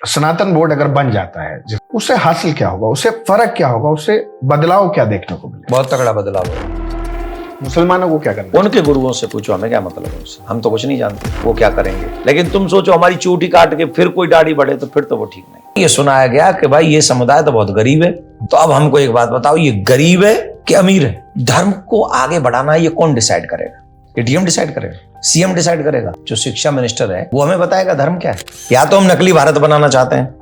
सनातन board अगर बन जाता है, उससे हासिल क्या होगा, उससे फर्क क्या होगा, उससे बदलाव क्या देखने को मिलेगा? बहुत तगड़ा बदलाव है। मुसलमानों को क्या करना? उनके गुरुओं से पूछो, हमें क्या मतलब है उससे, हम तो कुछ नहीं जानते वो क्या करेंगे। लेकिन तुम सोचो हमारी चूटी काट के फिर कोई दाढ़ी बढ़े तो फिर तो वो ठीक नहीं। ये सुनाया गया कि भाई ये समुदाय तो बहुत गरीब है, तो अब हमको एक बात बताओ, ये गरीब है कि अमीर है? धर्म को आगे बढ़ाना ये कौन डिसाइड करेगा? ये डीएम डिसाइड करेगा, सीएम डिसाइड करेगा, जो शिक्षा मिनिस्टर है वो हमें बताएगा धर्म क्या है। या तो हम नकली भारत बनाना चाहते हैं,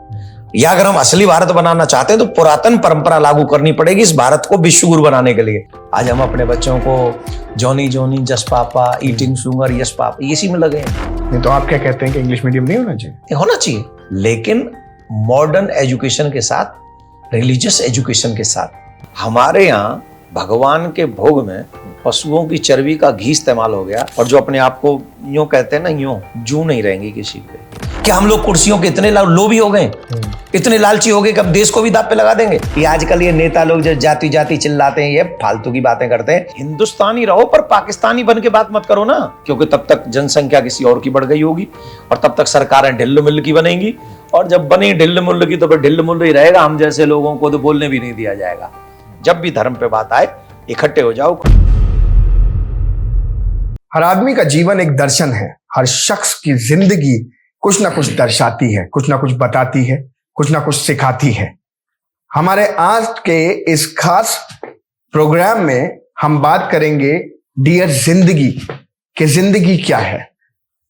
या अगर हम असली भारत बनाना चाहते हैं तो पुरातन परंपरा लागू करनी पड़ेगी इस भारत को विश्व गुरु बनाने के लिए। आज हम अपने बच्चों को जॉनी जॉनी जस पापा, ईटिंग शुगर यस पापा, इसी में लगे हैं। नहीं तो आप क्या कहते हैं कि इंग्लिश मीडियम नहीं होना चाहिए? होना चाहिए, लेकिन मॉडर्न एजुकेशन के साथ, रिलीजियस एजुकेशन के साथ। हमारे यहाँ भगवान के भोग में पशुओं की चर्बी का घी इस्तेमाल हो गया, और जो अपने आप को यूं कहते हैं ना, यूं जू नहीं रहेंगी किसी पे। क्या हम लोग कुर्सियों के इतने लोभी हो गए, इतने लालची हो गए कि अब देश को भी दांव पे लगा देंगे? ये आजकल ये नेता लोग जो जाति जाति चिल्लाते हैं, ये फालतू की बातें करते हैं। हिंदुस्तानी रहो पर पाकिस्तानी बन के बात मत करो ना, क्योंकि तब तक जनसंख्या किसी और की बढ़ गई होगी और तब तक सरकारें ढिल्ल मिल्ल की बनेंगी, और जब बनी ढिल्ल मुल्ल की तो फिर ढिल्ल मुल्ल ही रहेगा। हम जैसे लोगों को तो बोलने भी नहीं दिया जाएगा। जब भी धर्म पे बात आए इकट्ठे हो जाओ। हर आदमी का जीवन एक दर्शन है। हर शख्स की जिंदगी कुछ ना कुछ दर्शाती है, कुछ ना कुछ बताती है, कुछ ना कुछ सिखाती है। हमारे आज के इस खास प्रोग्राम में हम बात करेंगे डियर जिंदगी कि जिंदगी क्या है।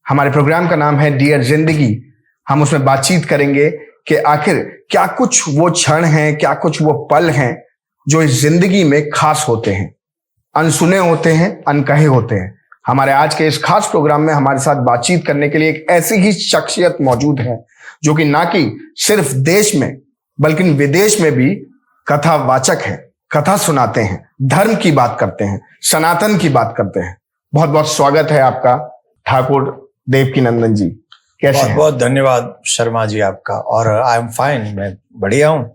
हमारे प्रोग्राम का नाम है डियर जिंदगी। हम उसमें बातचीत करेंगे कि आखिर क्या कुछ वो क्षण हैं, क्या कुछ वो पल हैं जो इस जिंदगी में खास होते हैं, अनसुने होते हैं, अनकहे होते हैं। हमारे आज के इस खास प्रोग्राम में हमारे साथ बातचीत करने के लिए एक ऐसी ही शख्सियत मौजूद है जो कि ना कि सिर्फ देश में बल्कि विदेश में भी कथावाचक है, कथा सुनाते हैं, धर्म की बात करते हैं, सनातन की बात करते हैं। बहुत बहुत स्वागत है आपका ठाकुर देवकीनंदन जी। कैसे हैं? बहुत धन्यवाद शर्मा जी आपका। और आई एम फाइन, मैं बढ़िया हूँ,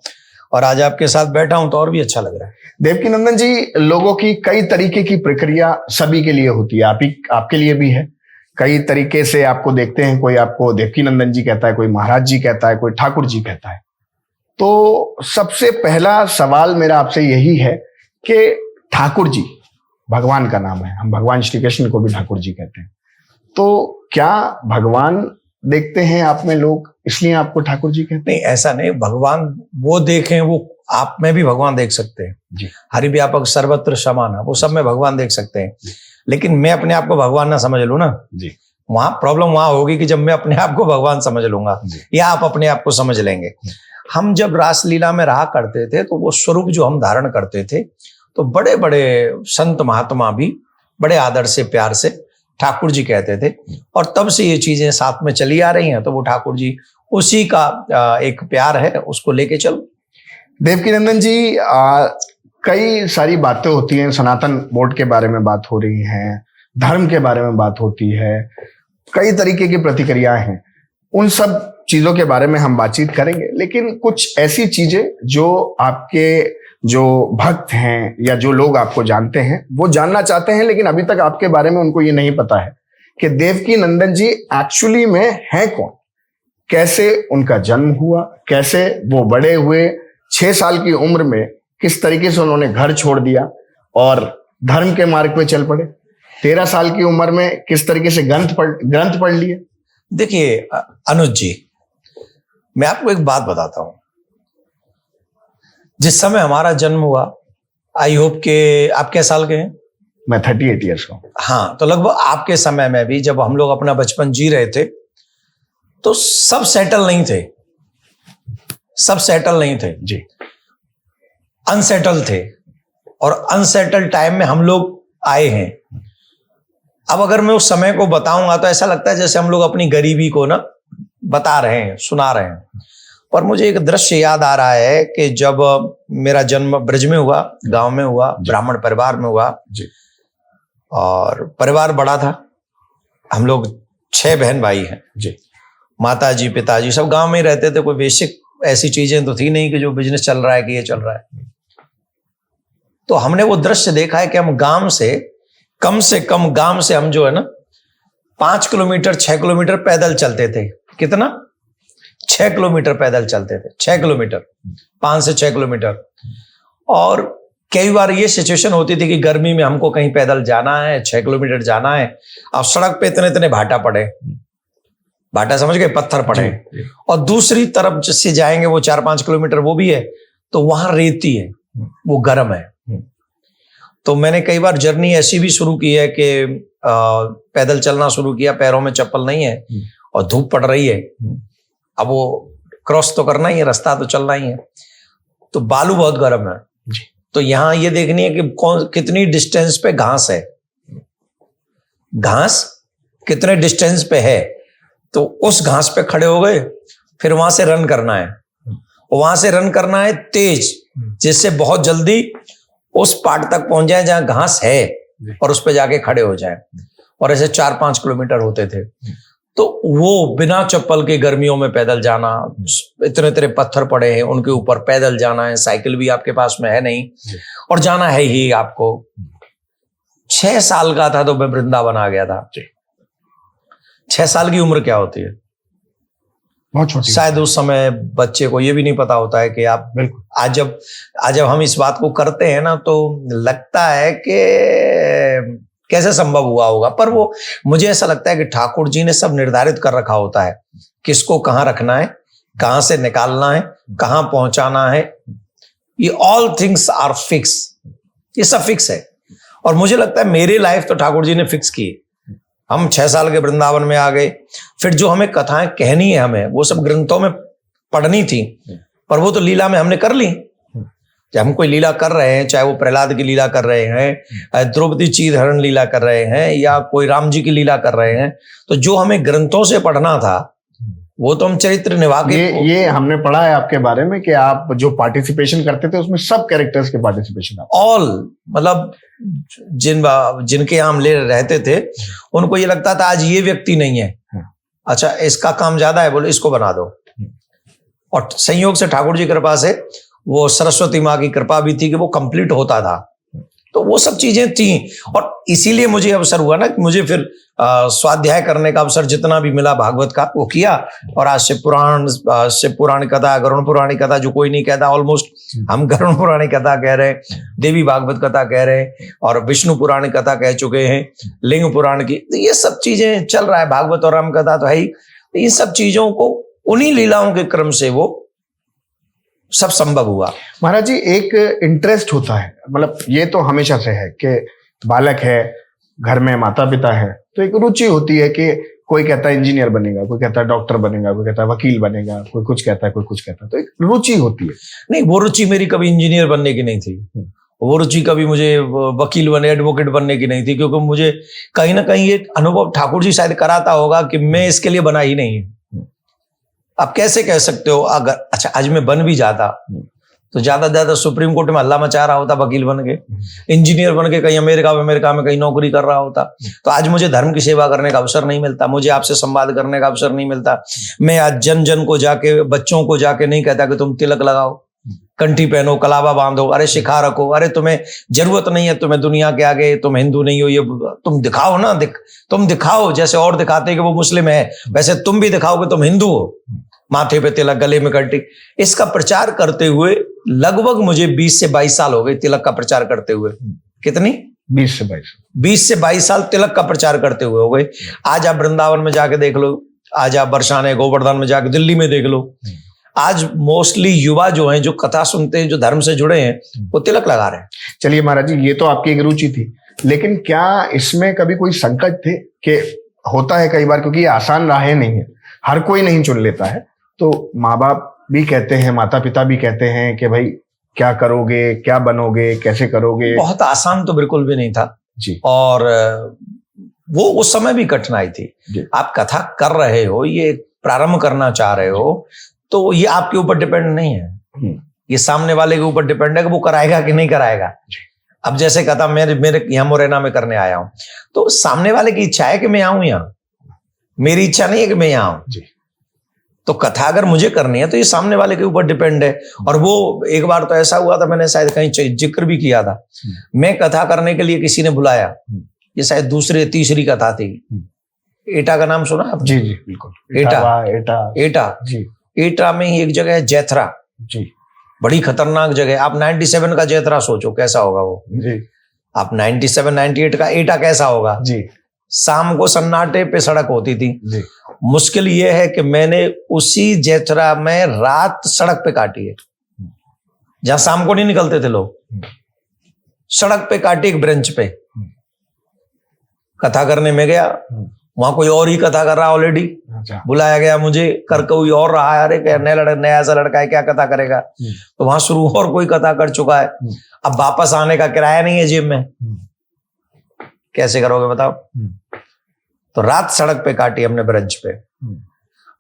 और आज आपके साथ बैठा हूं तो और भी अच्छा लग रहा है। देवकीनंदन जी, लोगों की कई तरीके की प्रक्रिया सभी के लिए होती है, आपके लिए भी है। कई तरीके से आपको देखते हैं, कोई आपको देवकीनंदन जी कहता है, कोई महाराज जी कहता है, कोई ठाकुर जी कहता है। तो सबसे पहला सवाल मेरा आपसे यही है कि ठाकुर जी भगवान का नाम है, हम भगवान श्री कृष्ण को भी ठाकुर जी कहते हैं, तो क्या भगवान देखते हैं आप में लोग, इसलिए आपको ठाकुर जी कहते हैं? नहीं, ऐसा नहीं। भगवान वो देखें, वो आप में भी भगवान देख सकते हैं जी। हरि व्यापक सर्वत्र समान, वो सब में भगवान देख सकते हैं। लेकिन मैं अपने आप को भगवान ना समझ लूं ना जी, वहां प्रॉब्लम वहां होगी कि जब मैं अपने आप को भगवान समझ लूंगा या आप अपने आप को समझ लेंगे। हम जब रासलीला में रहा करते थे तो वो स्वरूप जो हम धारण करते थे, तो बड़े बड़े संत महात्मा भी बड़े आदर से प्यार से ठाकुर जी कहते थे, और तब से ये चीजें साथ में चली आ रही हैं। तो वो ठाकुर जी उसी का एक प्यार है, उसको लेके चलो। देवकीनंदन जी, कई सारी बातें होती हैं, सनातन बोर्ड के बारे में बात हो रही है, धर्म के बारे में बात होती है, कई तरीके की प्रतिक्रियाएं हैं, उन सब चीजों के बारे में हम बातचीत करेंगे। लेकिन कुछ ऐसी चीजें जो आपके जो भक्त हैं या जो लोग आपको जानते हैं वो जानना चाहते हैं, लेकिन अभी तक आपके बारे में उनको ये नहीं पता है कि देवकीनंदन जी एक्चुअली में हैं कौन, कैसे उनका जन्म हुआ, कैसे वो बड़े हुए, 6 साल की उम्र में किस तरीके से उन्होंने घर छोड़ दिया और धर्म के मार्ग पे चल पड़े, 13 साल की उम्र में किस तरीके से ग्रंथ पढ़ लिए। देखिए अनुज जी, मैं आपको एक बात बताता हूं। जिस समय हमारा जन्म हुआ, आई होप के आप क्या साल के हैं? मैं 38 ईयर्स का हूं। हाँ, तो लगभग आपके समय में भी जब हम लोग अपना बचपन जी रहे थे तो सब सेटल नहीं थे, सब सेटल नहीं थे जी, अनसेटल थे, और अनसेटल टाइम में हम लोग आए हैं। अब अगर मैं उस समय को बताऊंगा तो ऐसा लगता है जैसे हम लोग अपनी गरीबी को ना बता रहे हैं, सुना रहे हैं। और मुझे एक दृश्य याद आ रहा है कि जब मेरा जन्म ब्रज में हुआ, गांव में हुआ, ब्राह्मण परिवार में हुआ जी, और परिवार बड़ा था। हम लोग 6 बहन भाई हैं जी, माता जी पिताजी सब गांव में ही रहते थे। कोई बेसिक ऐसी चीजें तो थी नहीं कि जो बिजनेस चल रहा है कि ये चल रहा है। तो हमने वो दृश्य देखा है कि हम गांव से कम गांव से हम जो है ना 5 किलोमीटर 6 किलोमीटर पैदल चलते थे। कितना? 6 किलोमीटर पैदल चलते थे, 6 किलोमीटर, 5 से 6 किलोमीटर। और कई बार ये सिचुएशन होती थी कि गर्मी में हमको कहीं पैदल जाना है, 6 किलोमीटर जाना है, अब सड़क पे इतने इतने भाटा पड़े, भाटा समझ गए, पत्थर पड़े, और दूसरी तरफ जिससे जाएंगे वो 4-5 किलोमीटर वो भी है, तो वहां रेती है, वो गर्म है। तो मैंने कई बार जर्नी ऐसी भी शुरू की है कि पैदल चलना शुरू किया, पैरों में चप्पल नहीं है और धूप पड़ रही है, अब वो क्रॉस तो करना ही है, रास्ता तो चलना ही है, तो बालू बहुत गर्म है। तो यहां ये देखनी है कि कितनी डिस्टेंस पे घास है, घास कितने डिस्टेंस पे है, तो उस घास पे खड़े हो गए, फिर वहां से रन करना है, वहां से रन करना है तेज, जिससे बहुत जल्दी उस पार्ट तक पहुंच जाए जहां घास है और उस पे जाके खड़े हो जाए। और ऐसे 4-5 किलोमीटर होते थे। तो वो बिना चप्पल के गर्मियों में पैदल जाना, इतने इतने पत्थर पड़े हैं उनके ऊपर पैदल जाना है, साइकिल भी आपके पास में है नहीं, और जाना है ही आपको। 6 साल का था तो मैं वृंदावन आ गया था। 6 साल की उम्र क्या होती है? बहुत छोटी। शायद उस समय बच्चे को ये भी नहीं पता होता है कि आप, बिल्कुल, आज जब हम इस बात को करते हैं ना, तो लगता है कि कैसे संभव हुआ होगा, पर वो मुझे ऐसा लगता है कि ठाकुर जी ने सब निर्धारित कर रखा होता है, किसको कहाँ रखना है, कहाँ से निकालना है, कहाँ पहुंचाना है। ये ऑल थिंग्स आर फिक्स, ये सब फिक्स है। और मुझे लगता है मेरी लाइफ तो ठाकुर जी ने फिक्स की। हम 6 साल के वृंदावन में आ गए, फिर जो हमें कथाएं कहनी है, हमें वो सब ग्रंथों में पढ़नी थी, पर वो तो लीला में हमने कर ली। जब हम कोई लीला कर रहे हैं, चाहे वो प्रहलाद की लीला कर रहे हैं, द्रौपदी चीरहरण लीला कर रहे हैं, या कोई राम जी की लीला कर रहे हैं, तो जो हमें ग्रंथों से पढ़ना था वो तो हम चरित्र निभा के। ये हमने पढ़ा है आपके बारे में कि आप जो पार्टिसिपेशन करते थे उसमें सब कैरेक्टर्स के पार्टिसिपेशन, ऑल, मतलब जिनके यहाँ हम ले रहते थे उनको ये लगता था आज ये व्यक्ति नहीं है, अच्छा इसका काम ज्यादा है, बोले इसको बना दो। और संयोग से ठाकुर जी की कृपा से वो सरस्वती माँ की कृपा भी थी कि वो कंप्लीट होता था। तो वो सब चीजें थी, और इसीलिए मुझे अवसर हुआ ना कि मुझे फिर स्वाध्याय करने का अवसर जितना भी मिला भागवत का वो किया। और आज शिव पुराण कथा, गरुण पुराणी कथा, जो कोई नहीं कहता, ऑलमोस्ट हम गरुण पुराणी कथा कह रहे हैं, देवी भागवत कथा कह रहे हैं, और विष्णु पुराण कथा कह चुके हैं, लिंग पुराण की, तो ये सब चीजें चल रहा है। भागवत और राम कथा तो है ही। इन सब चीजों को, उन्हीं लीलाओं के क्रम से वो सब संभव हुआ। महाराज जी, एक इंटरेस्ट होता है, मतलब ये तो हमेशा से है कि बालक है, घर में माता पिता है, तो एक रुचि होती है कि कोई कहता है इंजीनियर बनेगा, कोई कहता है डॉक्टर बनेगा, कोई कहता है वकील बनेगा, कोई कुछ कहता है, कोई कुछ कहता है, तो एक रुचि होती है। नहीं, वो रुचि मेरी कभी इंजीनियर बनने की नहीं थी, वो रुचि कभी मुझे वकील बने, एडवोकेट बनने की नहीं थी, क्योंकि मुझे कहीं ना कहीं ये अनुभव ठाकुर जी शायद कराता होगा कि मैं इसके लिए बना ही नहीं। आप कैसे कह सकते हो, अगर अच्छा आज मैं बन भी जाता तो ज्यादा ज्यादा सुप्रीम कोर्ट में हल्ला मचा रहा होता वकील बन के, इंजीनियर बन के कहीं अमेरिका में कहीं नौकरी कर रहा होता, तो आज मुझे धर्म की सेवा करने का अवसर नहीं मिलता, मुझे आपसे संवाद करने का अवसर नहीं मिलता। मैं आज जन जन को जाके, बच्चों को जाके नहीं कहता कि तुम तिलक लगाओ, कंठी पहनो, कलावा बांधो, अरे शिखा रखो, अरे तुम्हें जरूरत नहीं है, तुम्हें दुनिया के आगे, तुम हिंदू नहीं हो, ये तुम दिखाओ ना, तुम दिखाओ, जैसे और दिखाते हैं कि वो मुस्लिम है, वैसे तुम भी दिखाओ कि तुम हिंदू हो, माथे पे तिलक, गले में कंठी। इसका प्रचार करते हुए लगभग मुझे 20 से 22 साल हो गए तिलक का प्रचार करते हुए। कितनी? 20 से 22। 20 से 22 साल तिलक का प्रचार करते हुए हो गए। आज आप वृंदावन में जाके देख लो, आज आप बरसाने, गोवर्धन में जाके, दिल्ली में देख लो, आज मोस्टली युवा जो हैं, जो कथा सुनते हैं, जो धर्म से जुड़े हैं, वो तिलक लगा रहे हैं। चलिए महाराज जी, ये तो आपकी एक रुचि थी, लेकिन क्या इसमें कभी कोई संकट थे? कि होता है कई बार, क्योंकि ये आसान राहें नहीं है, हर कोई नहीं चुन लेता है, तो माँ बाप भी कहते हैं, माता पिता भी कहते हैं कि भाई क्या करोगे, क्या बनोगे, कैसे करोगे। बहुत आसान तो बिल्कुल भी नहीं था जी, और वो उस समय भी कठिनाई थी। आप कथा कर रहे हो, ये प्रारंभ करना चाह रहे हो, तो ये आपके ऊपर डिपेंड नहीं है, ये सामने वाले के ऊपर डिपेंड है कि वो कराएगा कि नहीं कराएगा। अब जैसे कथा मेरे यहाँ मुरैना में करने आया हूं, तो सामने वाले की इच्छा है कि मैं आऊं यहाँ, मेरी इच्छा नहीं है कि मैं यहाँ आऊं। तो कथा अगर मुझे करनी है तो ये सामने वाले के ऊपर डिपेंड है। और वो एक बार तो ऐसा हुआ था, मैंने शायद कहीं जिक्र भी किया था, मैं कथा करने के लिए किसी ने बुलाया, ये शायद दूसरी तीसरी कथा थी। एटा का नाम सुना आपने? जी जी बिल्कुल। एटा जी। एटा में ही एक जगह है जैथरा, जी बड़ी खतरनाक जगह। आप 97 का जैथरा सोचो कैसा होगा वो, जी आप 97 98 का एटा कैसा होगा। जी शाम को सन्नाटे पे सड़क होती थी। जी मुश्किल ये है कि मैंने उसी जैथरा में रात सड़क पे काटी है, जहां शाम को नहीं निकलते थे लोग। सड़क पे काटी एक ब्रेंच पे, कथा करने में गया, वहां कोई और ही कथा कर रहा ऑलरेडी। अच्छा बुलाया गया मुझे, कर कोई और रहा है, अरे क्या नया ऐसा लड़का है क्या कथा करेगा। तो वहां शुरू और कोई कथा कर चुका है। अब वापस आने का किराया नहीं है जेब में, कैसे करोगे बताओ। तो रात सड़क पे काटी हमने ब्रंच पे।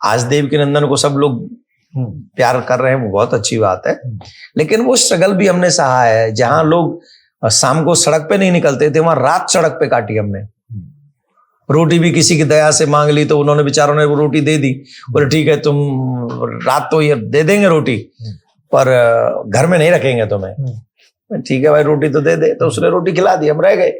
आज देवकी नंदन को सब लोग प्यार कर रहे हैं, वो बहुत अच्छी बात है, लेकिन वो स्ट्रगल भी हमने सहा है। जहां लोग शाम को सड़क पे नहीं निकलते थे, वहां रात सड़क पे काटी हमने। रोटी भी किसी की दया से मांग ली तो उन्होंने बेचारों ने वो रोटी दे दी। बोले ठीक है तुम रात तो ये दे देंगे रोटी, पर घर में नहीं रखेंगे तुम्हें। ठीक है भाई रोटी तो दे दे, तो उसने रोटी खिला दी, हम रह गए।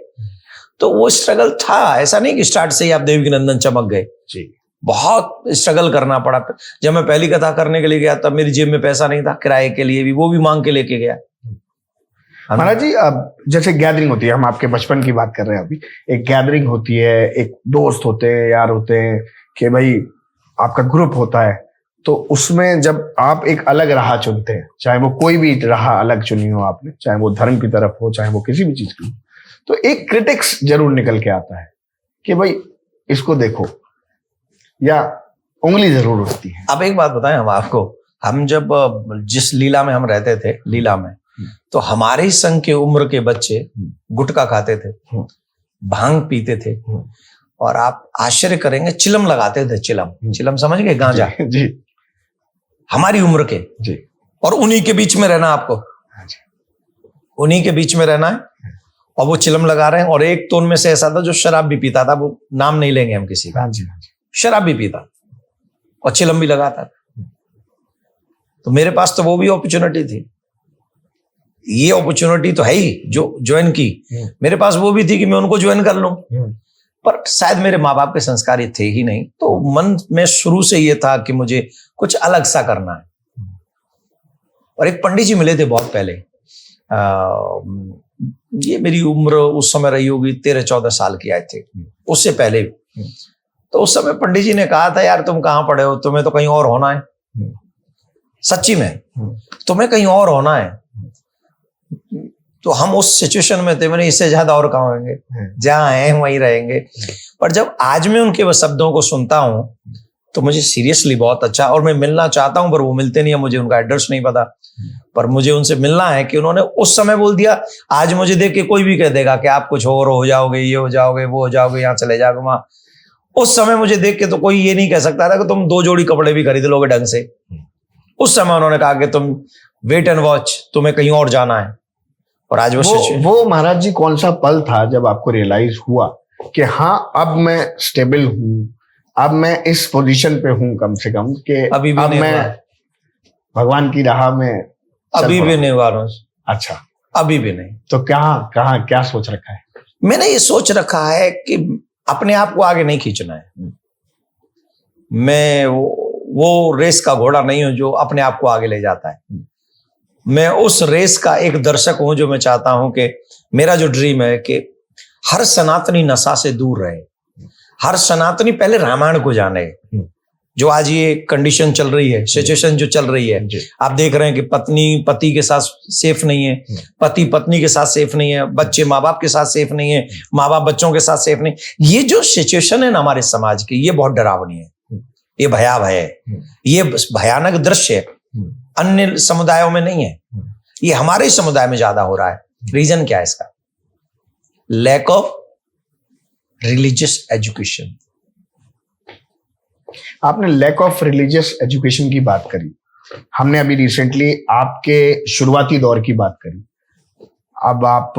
तो वो स्ट्रगल था, ऐसा नहीं कि स्टार्ट से ही आप देवकी नंदन चमक गए जी। बहुत स्ट्रगल करना पड़ा। जब मैं पहली कथा करने के लिए गया तब मेरी जेब में पैसा नहीं था, किराए के लिए भी वो भी मांग के लेके गया। महाराज जी, अब जैसे गैदरिंग होती है, हम आपके बचपन की बात कर रहे हैं अभी, एक गैदरिंग होती है, एक दोस्त होते हैं, यार होते हैं, कि भाई आपका ग्रुप होता है, तो उसमें जब आप एक अलग राह चुनते हैं, चाहे वो कोई भी राह अलग चुनी हो आपने, चाहे वो धर्म की तरफ हो, चाहे वो किसी भी चीज की, तो एक क्रिटिक्स जरूर निकल के आता है कि भाई इसको देखो, या उंगली जरूर उठती है। अब एक बात बताएं हम आपको, हम जब जिस लीला में हम रहते थे, लीला में, तो हमारे संग के उम्र के बच्चे गुटखा खाते थे, भांग पीते थे, और आप आश्चर्य करेंगे चिलम लगाते थे। चिलम समझ गए, गांजा जी। हमारी उम्र के जी। और उन्हीं के बीच में रहना, आपको उन्हीं के बीच में रहना है, और वो चिलम लगा रहे हैं। और एक तो उनमें से ऐसा था जो शराब भी पीता था, वो नाम नहीं लेंगे हम किसी का, शराब भी पीता और चिलम भी लगाता था। तो मेरे पास तो वो भी अपॉर्चुनिटी थी, ये अपॉर्चुनिटी तो है ही जो ज्वाइन की, मेरे पास वो भी थी कि मैं उनको ज्वाइन कर लूं, पर शायद मेरे माँ बाप के संस्कार ये थे ही नहीं। तो मन में शुरू से ये था कि मुझे कुछ अलग सा करना है। और एक पंडित जी मिले थे बहुत पहले, ये मेरी उम्र उस समय रही होगी 13-14 साल की, आए थे उससे पहले। तो उस समय पंडित जी ने कहा था, यार तुम कहाँ पढ़े हो, तुम्हें तो कहीं और होना है, सच्ची में तुम्हें कहीं और होना है। तो हम उस सिचुएशन में थे, मैंने इससे ज्यादा और कहाँ होंगे, जहां हैं वहीं रहेंगे। पर जब आज मैं उनके वो शब्दों को सुनता हूं तो मुझे सीरियसली बहुत अच्छा, और मैं मिलना चाहता हूं पर वो मिलते नहीं है, मुझे उनका एड्रेस नहीं पता, पर मुझे उनसे मिलना है कि उन्होंने उस समय बोल दिया। आज मुझे देख के कोई भी कह देगा कि आप कुछ और हो जाओगे, ये हो जाओगे, वो हो जाओगे, यहाँ चले जाओगे वहां। उस समय मुझे देख के तो कोई ये नहीं कह सकता था कि तुम 2 जोड़ी कपड़े भी खरीद लोगे ढंग से। उस समय उन्होंने कहा कि तुम वेट एंड वॉच, तुम्हें कहीं और जाना है। और आज वो महाराज जी कौन सा पल था जब आपको रियलाइज हुआ कि हाँ अब मैं स्टेबल हूं, अब मैं इस पोजीशन पे हूं कम से कम, कि अभी भी अब नहीं मैं हुआ। भगवान की राह में अभी भी नहीं हुआ। अच्छा, अभी भी नहीं। तो क्या सोच रखा है? मैंने ये सोच रखा है कि अपने आप को आगे नहीं खींचना है। मैं वो रेस का घोड़ा नहीं हूं जो अपने आप को आगे ले जाता है। मैं उस रेस का एक दर्शक हूं जो मैं चाहता हूं कि मेरा जो ड्रीम है कि हर सनातनी नशा से दूर रहे, हर सनातनी पहले रामायण को जाने। जो आज ये कंडीशन चल रही है, सिचुएशन जो चल रही है, आप देख रहे हैं कि पत्नी पति के साथ सेफ नहीं है, पति पत्नी के साथ सेफ नहीं है, बच्चे माँ बाप के साथ सेफ नहीं है, माँ बाप बच्चों के साथ सेफ नहीं। ये जो सिचुएशन है ना हमारे समाज की, ये बहुत डरावनी है, ये भयावह है, ये भयानक दृश्य है। अन्य समुदायों में नहीं है, ये हमारे समुदाय में ज्यादा हो रहा है। रीजन क्या है इसका? Lack of religious education. आपने लैक ऑफ रिलीजियस एजुकेशन की बात करी, हमने अभी रिसेंटली आपके शुरुआती दौर की बात करी, अब आप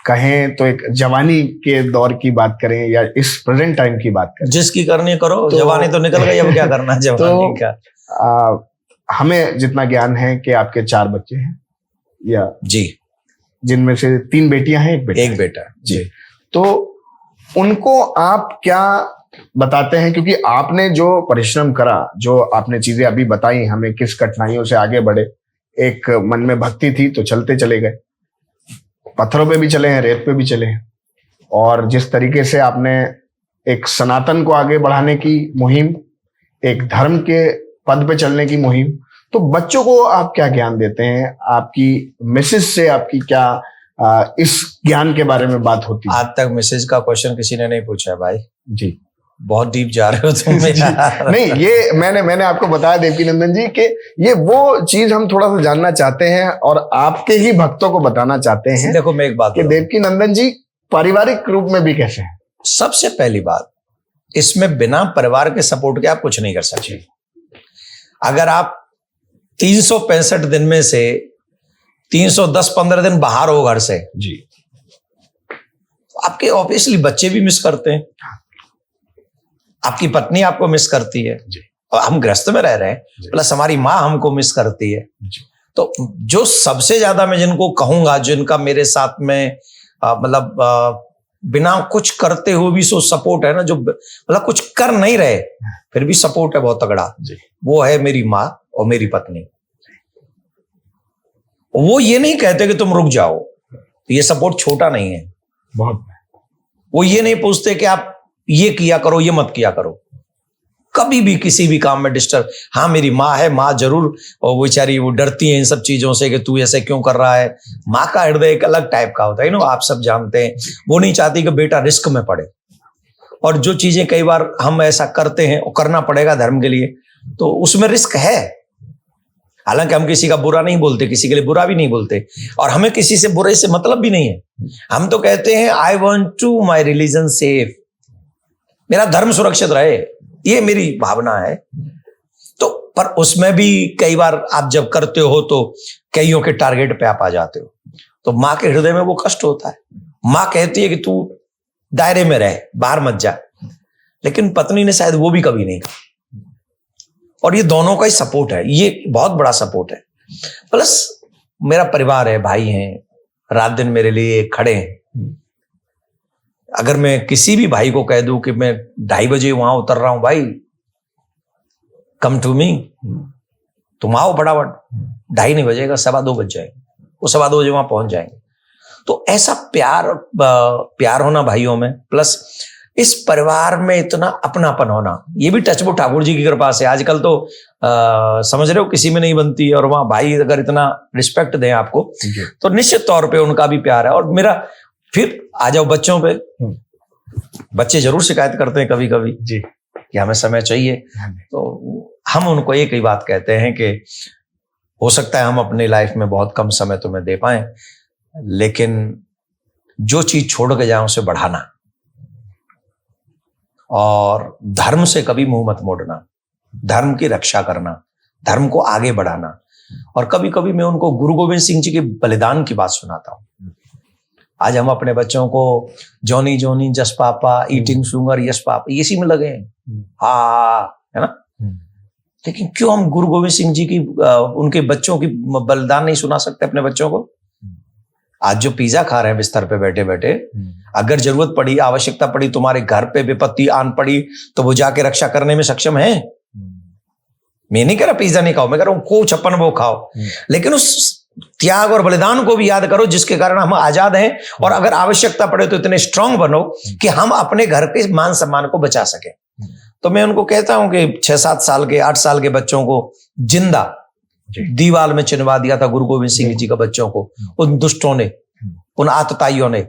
कहें तो एक जवानी के दौर की बात करें या इस प्रेजेंट टाइम की बात करें, जिसकी करनी करो। तो जवानी तो निकल गई, अब क्या करना है जवानी का। हमें जितना ज्ञान है कि आपके 4 बच्चे हैं, या जी, जिनमें से 3 बेटियां हैं, एक बेटा जी। तो उनको आप क्या बताते हैं, क्योंकि आपने जो परिश्रम करा, जो आपने चीजें अभी बताई हमें, किस कठिनाइयों से आगे बढ़े, एक मन में भक्ति थी तो चलते चले गए, पत्थरों पे भी चले हैं, रेत पे भी चले हैं, और जिस तरीके से आपने एक सनातन को आगे बढ़ाने की मुहिम, एक धर्म के पद पे चलने की मुहिम, तो बच्चों को आप क्या ज्ञान देते हैं? आपकी मिसेज से आपकी क्या इस ज्ञान के बारे में बात होती है? आज तक मिसेज का क्वेश्चन किसी ने नहीं पूछा है भाई। जी, बहुत डीप जा रहे हो तुम। नहीं, ये मैंने आपको बताया देवकी नंदन जी कि ये वो चीज हम थोड़ा सा जानना चाहते हैं और आपके ही भक्तों को बताना चाहते हैं। देखो, मैं एक बात कि देवकी नंदन जी पारिवारिक रूप में भी कैसे हैं? सबसे पहली बात, इसमें बिना परिवार के सपोर्ट के आप कुछ नहीं कर सकते। अगर आप 365 दिन में से 310-15 दिन बाहर हो घर से जी, आपके ऑब्वियसली बच्चे भी मिस करते हैं, आपकी पत्नी आपको मिस करती है जी, और हम गृहस्थ में रह रहे हैं, प्लस हमारी माँ हमको मिस करती है जी। तो जो सबसे ज्यादा मैं जिनको कहूंगा, जिनका मेरे साथ में मतलब बिना कुछ करते हुए भी सो सपोर्ट है ना, जो मतलब कुछ कर नहीं रहे फिर भी सपोर्ट है बहुत तगड़ा, वो है मेरी माँ और मेरी पत्नी। वो ये नहीं कहते कि तुम रुक जाओ, ये सपोर्ट छोटा नहीं है बहुत। वो ये नहीं पूछते कि आप ये किया करो, ये मत किया करो, कभी भी किसी भी काम में डिस्टर्ब। हाँ, मेरी माँ है, माँ जरूर, और वो बेचारी वो डरती है इन सब चीजों से कि तू ऐसे क्यों कर रहा है। माँ का हृदय एक अलग टाइप का होता है ना, आप सब जानते हैं। वो नहीं चाहती कि बेटा रिस्क में पड़े, और जो चीजें कई बार हम ऐसा करते हैं और करना पड़ेगा धर्म के लिए, तो उसमें रिस्क है। हालांकि हम किसी का बुरा नहीं बोलते, किसी के लिए बुरा भी नहीं बोलते, और हमें किसी से बुरे से मतलब भी नहीं है। हम तो कहते हैं I want to my religion safe, मेरा धर्म सुरक्षित रहे, ये मेरी भावना है। तो पर उसमें भी कई बार आप जब करते हो तो कईयों के टारगेट पे आप आ जाते हो, तो माँ के हृदय में वो कष्ट होता है। माँ कहती है कि तू दायरे में रह, बाहर मत जा, लेकिन पत्नी ने शायद वो भी कभी नहीं कहा। और ये दोनों का ही सपोर्ट है, ये बहुत बड़ा सपोर्ट है। प्लस मेरा परिवार है, भाई हैं, रात दिन मेरे लिए खड़े हैं। अगर मैं किसी भी भाई को कह दूं कि मैं 2:30 बजे वहां उतर रहा हूं, भाई कम टू मी, तुम आओ फटाफट, 2:30 नहीं बजेगा, 2:15 बज जाएंगे, वो 2:15 बजे वहां पहुंच जाएंगे। तो ऐसा प्यार होना भाइयों में, प्लस इस परिवार में इतना अपनापन होना, ये भी टचवुड ठाकुर जी की कृपा से। आजकल तो समझ रहे हो किसी में नहीं बनती है, और वहां भाई अगर इतना रिस्पेक्ट दें आपको तो निश्चित तौर पे उनका भी प्यार है। और मेरा फिर आ जाओ बच्चों पे, बच्चे जरूर शिकायत करते हैं कभी कभी जी कि हमें समय चाहिए, तो हम उनको एक ही बात कहते हैं कि हो सकता है हम अपनी लाइफ में बहुत कम समय तुम्हें दे पाएं, लेकिन जो चीज छोड़ के जाए उसे बढ़ाना, और धर्म से कभी मुंह मत मोड़ना, धर्म की रक्षा करना, धर्म को आगे बढ़ाना। और कभी कभी मैं उनको गुरु गोविंद सिंह जी के बलिदान की बात सुनाता हूं। आज हम अपने बच्चों को जॉनी जॉनी जस पापा, ईटिंग शुगर यस पापा, इसी में लगे हैं, हाँ है ना। लेकिन क्यों हम गुरु गोविंद सिंह जी की उनके बच्चों की बलिदान नहीं सुना सकते अपने बच्चों को? आज जो पिज्जा खा रहे हैं बिस्तर पे बैठे बैठे, अगर जरूरत पड़ी, आवश्यकता पड़ी, तुम्हारे घर पे विपत्ति आन पड़ी, तो वो जाके रक्षा करने में सक्षम है। मैं नहीं कह रहा पिज्जा नहीं खाओ, मैं कह रहा हूं को छप्पन वो खाओ, लेकिन उस त्याग और बलिदान को भी याद करो जिसके कारण हम आजाद हैं। और अगर आवश्यकता पड़े तो इतने स्ट्रांग बनो कि हम अपने घर के मान सम्मान को बचा सके। तो मैं उनको कहता हूं कि 6-7 साल के 8 साल के बच्चों को जिंदा दीवार में चिनवा दिया था गुरु गोविंद सिंह जी का बच्चों को, उन दुष्टों ने, उन आतताइयों ने।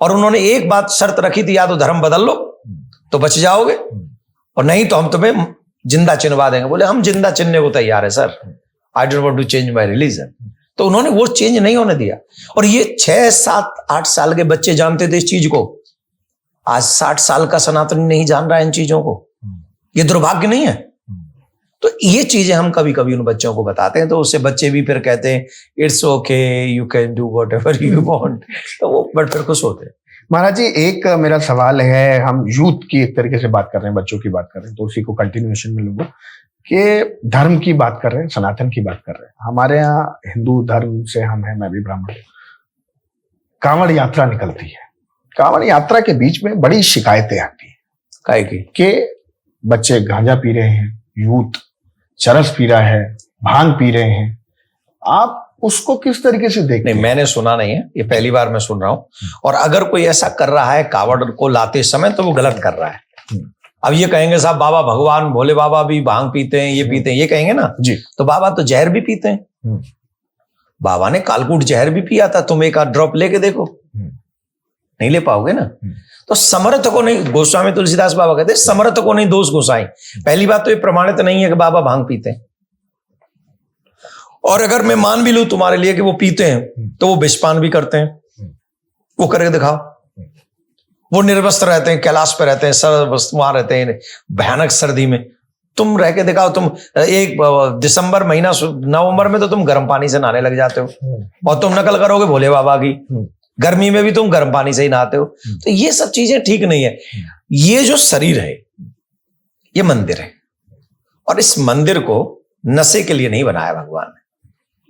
और उन्होंने एक बात शर्त रखी थी, या तो धर्म बदल लो तो बच जाओगे, और नहीं तो हम तुम्हें जिंदा चिनवा देंगे। बोले हम जिंदा चिनने को तैयार है sir, I don't want to change my religion. तो उन्होंने वो चेंज नहीं होने दिया। और ये 6-7-8 साल के बच्चे जानते थे इस चीज को, आज 60 साल का सनातनी नहीं जान रहा है इन चीजों को। ये दुर्भाग्य नहीं है? तो ये चीजें हम कभी कभी उन बच्चों को बताते हैं, तो उससे बच्चे भी फिर कहते हैं it's okay, you can do whatever you want, तो वो बट फिर खुश होते हैं। महाराज जी, एक मेरा सवाल है, हम यूथ की एक तरीके से बात कर रहे हैं, बच्चों की बात कर रहे हैं, तो उसी को कंटिन्यूएशन में लूंगा कि धर्म की बात कर रहे हैं, सनातन की बात कर रहे हैं। हमारे यहाँ हिंदू धर्म से हम हैं, मैं भी ब्राह्मण हूं। कांवड़ यात्रा निकलती है, कांवड़ यात्रा के बीच में बड़ी शिकायतें आती हैं। काहे की कि बच्चे गांजा पी रहे हैं, यूथ चरस पी रहा है, भांग पी रहे हैं, आप उसको किस तरीके से देखते नहीं, हैं? मैंने सुना नहीं है, ये पहली बार मैं सुन रहा हूं। और अगर कोई ऐसा कर रहा है कावड़ को लाते समय तो वो गलत कर रहा है। अब ये कहेंगे साहब बाबा भगवान भोले बाबा भी भांग पीते हैं, ये पीते हैं, ये कहेंगे ना जी। तो बाबा तो जहर भी पीते हैं। बाबा ने कालकूट जहर भी पिया था, तुम एक आध ड्रॉप लेके देखो, नहीं ले पाओगे ना। तो समर्थ को नहीं, गोस्वामी तुलसीदास बाबा कहते हैं समर्थ को नहीं दोष घुसाएं। पहली बात तो ये प्रमाणित नहीं है कि बाबा भांग पीते हैं। और अगर मैं मान भी लूं तुम्हारे लिए कि वो पीते हैं तो वो विषपान भी करते हैं, वो करके दिखाओ। वो निर्वस्त्र रहते हैं, कैलाश पे रहते हैं, वहां रहते हैं भयानक सर्दी में, तुम रह के दिखाओ। तुम एक दिसंबर महीना नवंबर में तो तुम गर्म पानी से नहाने लग जाते हो, और तुम नकल करोगे भोले बाबा की, गर्मी में भी तुम गर्म पानी से ही नहाते हो। तो ये सब चीजें ठीक नहीं है। ये जो शरीर है ये मंदिर है, और इस मंदिर को नशे के लिए नहीं बनाया भगवान ने,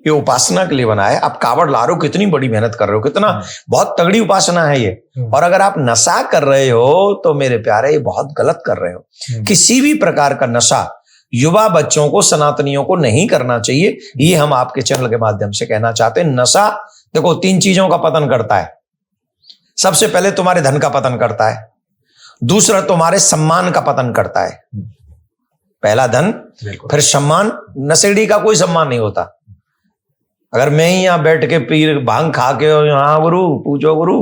ये उपासना के लिए बनाया। आप कावड़ ला रहे हो, कितनी बड़ी मेहनत कर रहे हो, कितना बहुत तगड़ी उपासना है ये। और अगर आप नशा कर रहे हो तो मेरे प्यारे ये बहुत गलत कर रहे हो। किसी भी प्रकार का नशा युवा बच्चों को, सनातनियों को नहीं करना चाहिए। ये हम आपके चैनल के माध्यम से कहना चाहते हैं। नशा देखो 3 चीजों का पतन करता है। सबसे पहले तुम्हारे धन का पतन करता है, दूसरा तुम्हारे सम्मान का पतन करता है। पहला धन, फिर सम्मान। नशेड़ी का कोई सम्मान नहीं होता। अगर मैं ही यहाँ बैठ के पीर भांग खा के हाँ गुरु पूछो गुरु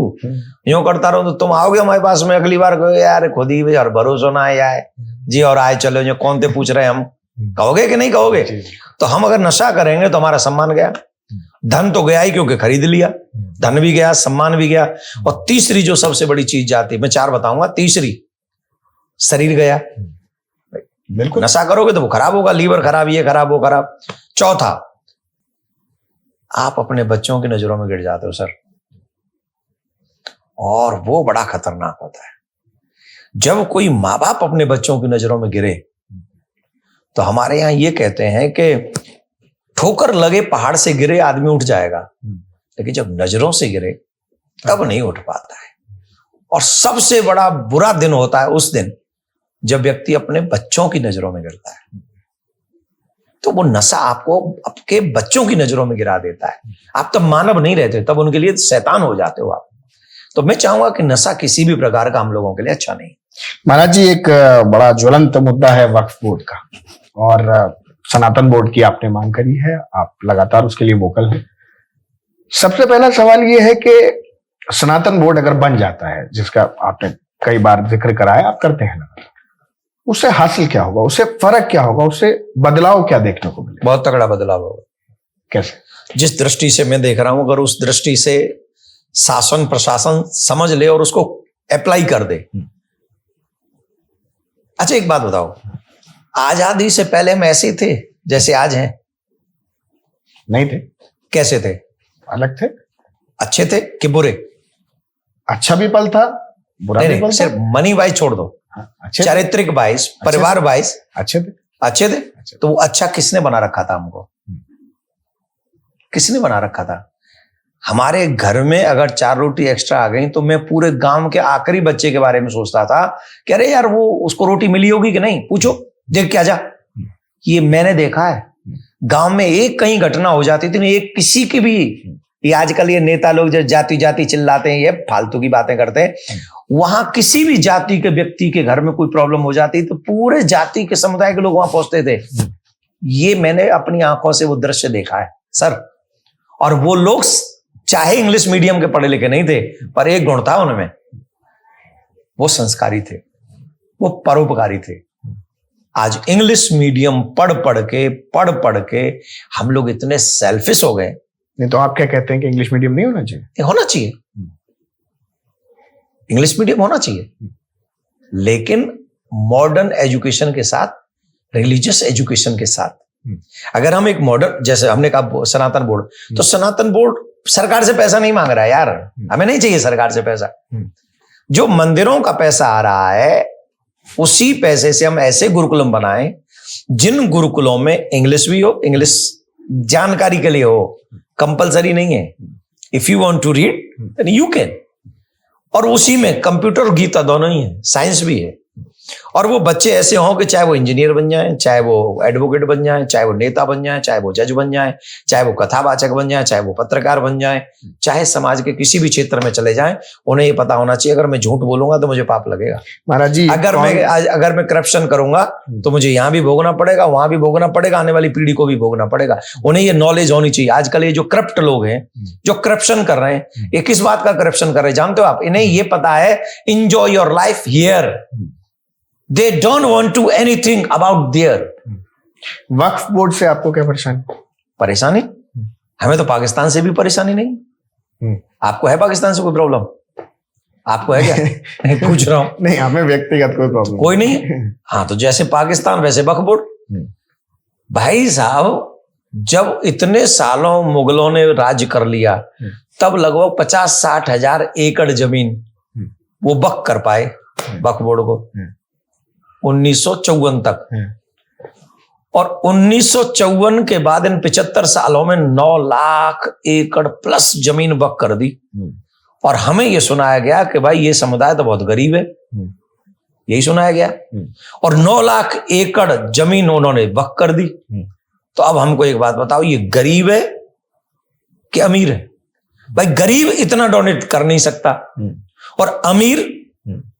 यूं करता रहूं तो तुम आओगे हमारे पास में अगली बार, कहोगे यार खुद ही यार भरोसा ना आए जी, और आए चलो जो कौन थे पूछ रहे हैं हम, कहोगे कि नहीं कहोगे? तो हम अगर नशा करेंगे तो हमारा सम्मान गया, धन तो गया ही क्योंकि खरीद लिया, धन भी गया, सम्मान भी गया। और तीसरी जो सबसे बड़ी चीज जाती, मैं 4 बताऊंगा, तीसरी शरीर गया। बिल्कुल, नशा करोगे तो वो खराब होगा, लीवर खराब, ये खराब, वो खराब। चौथा, आप अपने बच्चों की नजरों में गिर जाते हो सर, और वो बड़ा खतरनाक होता है। जब कोई माँ बाप अपने बच्चों की नजरों में गिरे तो हमारे यहां ये कहते हैं कि ठोकर लगे पहाड़ से गिरे आदमी उठ जाएगा, लेकिन जब नजरों से गिरे तब नहीं उठ पाता है। और सबसे बड़ा बुरा दिन होता है उस दिन जब व्यक्ति अपने बच्चों की नजरों में गिरता है। तो वो नशा आपको आपके बच्चों की नजरों में गिरा देता है। आप तब मानव नहीं रहते, तब उनके लिए शैतान हो जाते हो आप। तो मैं चाहूंगा कि नशा किसी भी प्रकार का हम लोगों के लिए अच्छा नहीं। महाराज जी, एक बड़ा ज्वलंत मुद्दा है वक्फ बोर्ड का, और सनातन बोर्ड की आपने मांग करी है, आप लगातार उसके लिए वोकल हैं। सबसे पहला सवाल ये है कि सनातन बोर्ड अगर बन जाता है, जिसका आपने कई बार जिक्र कराया, आप करते हैं ना, उससे हासिल क्या होगा, उससे फर्क क्या होगा, उससे बदलाव क्या देखने को मिलेगा? बहुत तगड़ा बदलाव होगा। कैसे? जिस दृष्टि से मैं देख रहा हूं, अगर उस दृष्टि से शासन प्रशासन समझ ले और उसको अप्लाई कर दे। अच्छा एक बात बताओ, आजादी से पहले हम ऐसे थे जैसे आज हैं? नहीं थे। कैसे थे? अलग थे। अच्छे थे कि बुरे? अच्छा भी पल था, बुरा भी पल था। सिर्फ मनी वाइज छोड़ दो, अच्छे चारित्रिक वाइज, परिवार वाइज अच्छे थे। अच्छे थे। तो वो अच्छा किसने बना रखा था हमको? किसने बना रखा था? हमारे घर में अगर 4 रोटी एक्स्ट्रा आ गई तो मैं पूरे गांव के आखिरी बच्चे के बारे में सोचता था कि अरे यार वो उसको रोटी मिली होगी कि नहीं, पूछो देख के आजा। ये मैंने देखा है, गांव में एक कहीं घटना हो जाती थी, एक किसी की भी, ये आजकल ये नेता लोग जो जाति जाति चिल्लाते हैं, ये फालतू की बातें करते हैं, वहां किसी भी जाति के व्यक्ति के घर में कोई प्रॉब्लम हो जाती तो पूरे जाति के समुदाय के लोग वहां पहुंचते थे। ये मैंने अपनी आंखों से वो दृश्य देखा है सर। और वो लोग चाहे इंग्लिश मीडियम के पढ़े लिखे नहीं थे, पर एक गुण था उनमें, वो संस्कारी थे, वो परोपकारी थे। आज इंग्लिश मीडियम पढ़ पढ़ के हम लोग इतने सेल्फिश हो गए। नहीं तो आप क्या कहते हैं कि इंग्लिश मीडियम नहीं होना चाहिए? होना चाहिए, इंग्लिश मीडियम होना चाहिए, लेकिन मॉडर्न एजुकेशन के साथ, रिलीजियस एजुकेशन के साथ। अगर हम एक मॉडर्न, जैसे हमने कहा सनातन बोर्ड, तो सनातन बोर्ड सरकार से पैसा नहीं मांग रहा है यार, हमें नहीं चाहिए सरकार से पैसा। जो मंदिरों का पैसा आ रहा है उसी पैसे से हम ऐसे गुरुकुलम बनाएं जिन गुरुकुलों में इंग्लिश भी हो, इंग्लिश जानकारी के लिए हो, कंपलसरी नहीं है। If you want to read then you can. और उसी में कंप्यूटर और गीता दोनों ही है, साइंस भी है। और वो बच्चे ऐसे हों कि चाहे वो इंजीनियर बन जाएं, चाहे वो एडवोकेट बन जाएं, चाहे वो नेता बन जाएं, चाहे वो जज बन जाएं, चाहे वो कथावाचक बन जाएं, चाहे वो पत्रकार बन जाएं, चाहे समाज के किसी भी क्षेत्र में चले जाएं, उन्हें ये पता होना चाहिए अगर मैं झूठ बोलूंगा तो मुझे पाप लगेगा। महाराज जी, अगर मैं करप्शन करूंगा तो मुझे यहाँ भी भोगना पड़ेगा, वहां भी भोगना पड़ेगा, आने वाली पीढ़ी को भी भोगना पड़ेगा। उन्हें ये नॉलेज होनी चाहिए। आजकल ये जो करप्ट लोग हैं, जो करप्शन कर रहे हैं, ये किस बात का करप्शन कर रहे हैं जानते हो आप? इन्हें ये पता है, enjoy your life here, they don't want to anything about there. वक्फ बोर्ड से आपको क्या परेशानी? हमें तो पाकिस्तान से भी परेशानी नहीं। आपको है पाकिस्तान से कोई प्रॉब्लम? आपको है क्या? पूछ रहा हूं। नहीं, हमें व्यक्तिगत कोई प्रॉब्लम कोई नहीं। हाँ, तो जैसे पाकिस्तान वैसे वक्फ बोर्ड। भाई साहब, जब इतने सालों मुगलों ने राज्य कर लिया, तब लगभग 50-60 हजार एकड़ जमीन वो वक्फ कर पाए वक्फ बोर्ड को 1954 तक। और 1954 के बाद इन 75 सालों में 9 लाख एकड़ प्लस जमीन वक्फ कर दी। और हमें यह सुनाया गया कि भाई ये समुदाय तो बहुत गरीब है, यही सुनाया गया। और 9 लाख एकड़ जमीन उन्होंने वक्फ कर दी। तो अब हमको एक बात बताओ, ये गरीब है कि अमीर है? भाई गरीब इतना डोनेट कर नहीं सकता, और अमीर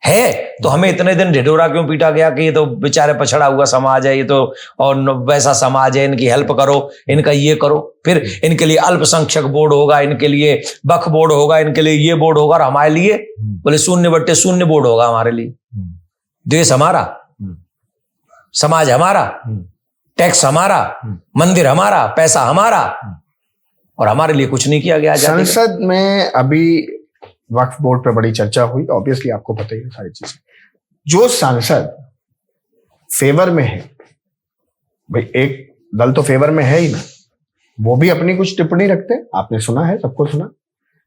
है तो हमें इतने दिन ढिढोरा क्यों पीटा गया कि ये तो बेचारे पछड़ा हुआ समाज है, ये तो और वैसा समाज है, इनकी हेल्प करो, इनका ये करो, फिर इनके लिए अल्पसंख्यक बोर्ड होगा, इनके लिए वक्फ बोर्ड होगा, इनके लिए ये बोर्ड होगा, और हमारे लिए बोले 0/0 बोर्ड होगा हमारे लिए। देश हमारा, समाज हमारा, टैक्स हमारा, मंदिर हमारा, पैसा हमारा, और हमारे लिए कुछ नहीं किया गया। संसद में अभी वक्फ बोर्ड पर बड़ी चर्चा हुई, ऑब्वियसली आपको पता ही है सारी चीजें। जो सांसद फेवर में है, भाई एक दल तो फेवर में है ही ना, वो भी अपनी कुछ टिप्पणी रखते हैं। आपने सुना है, सबको सुना,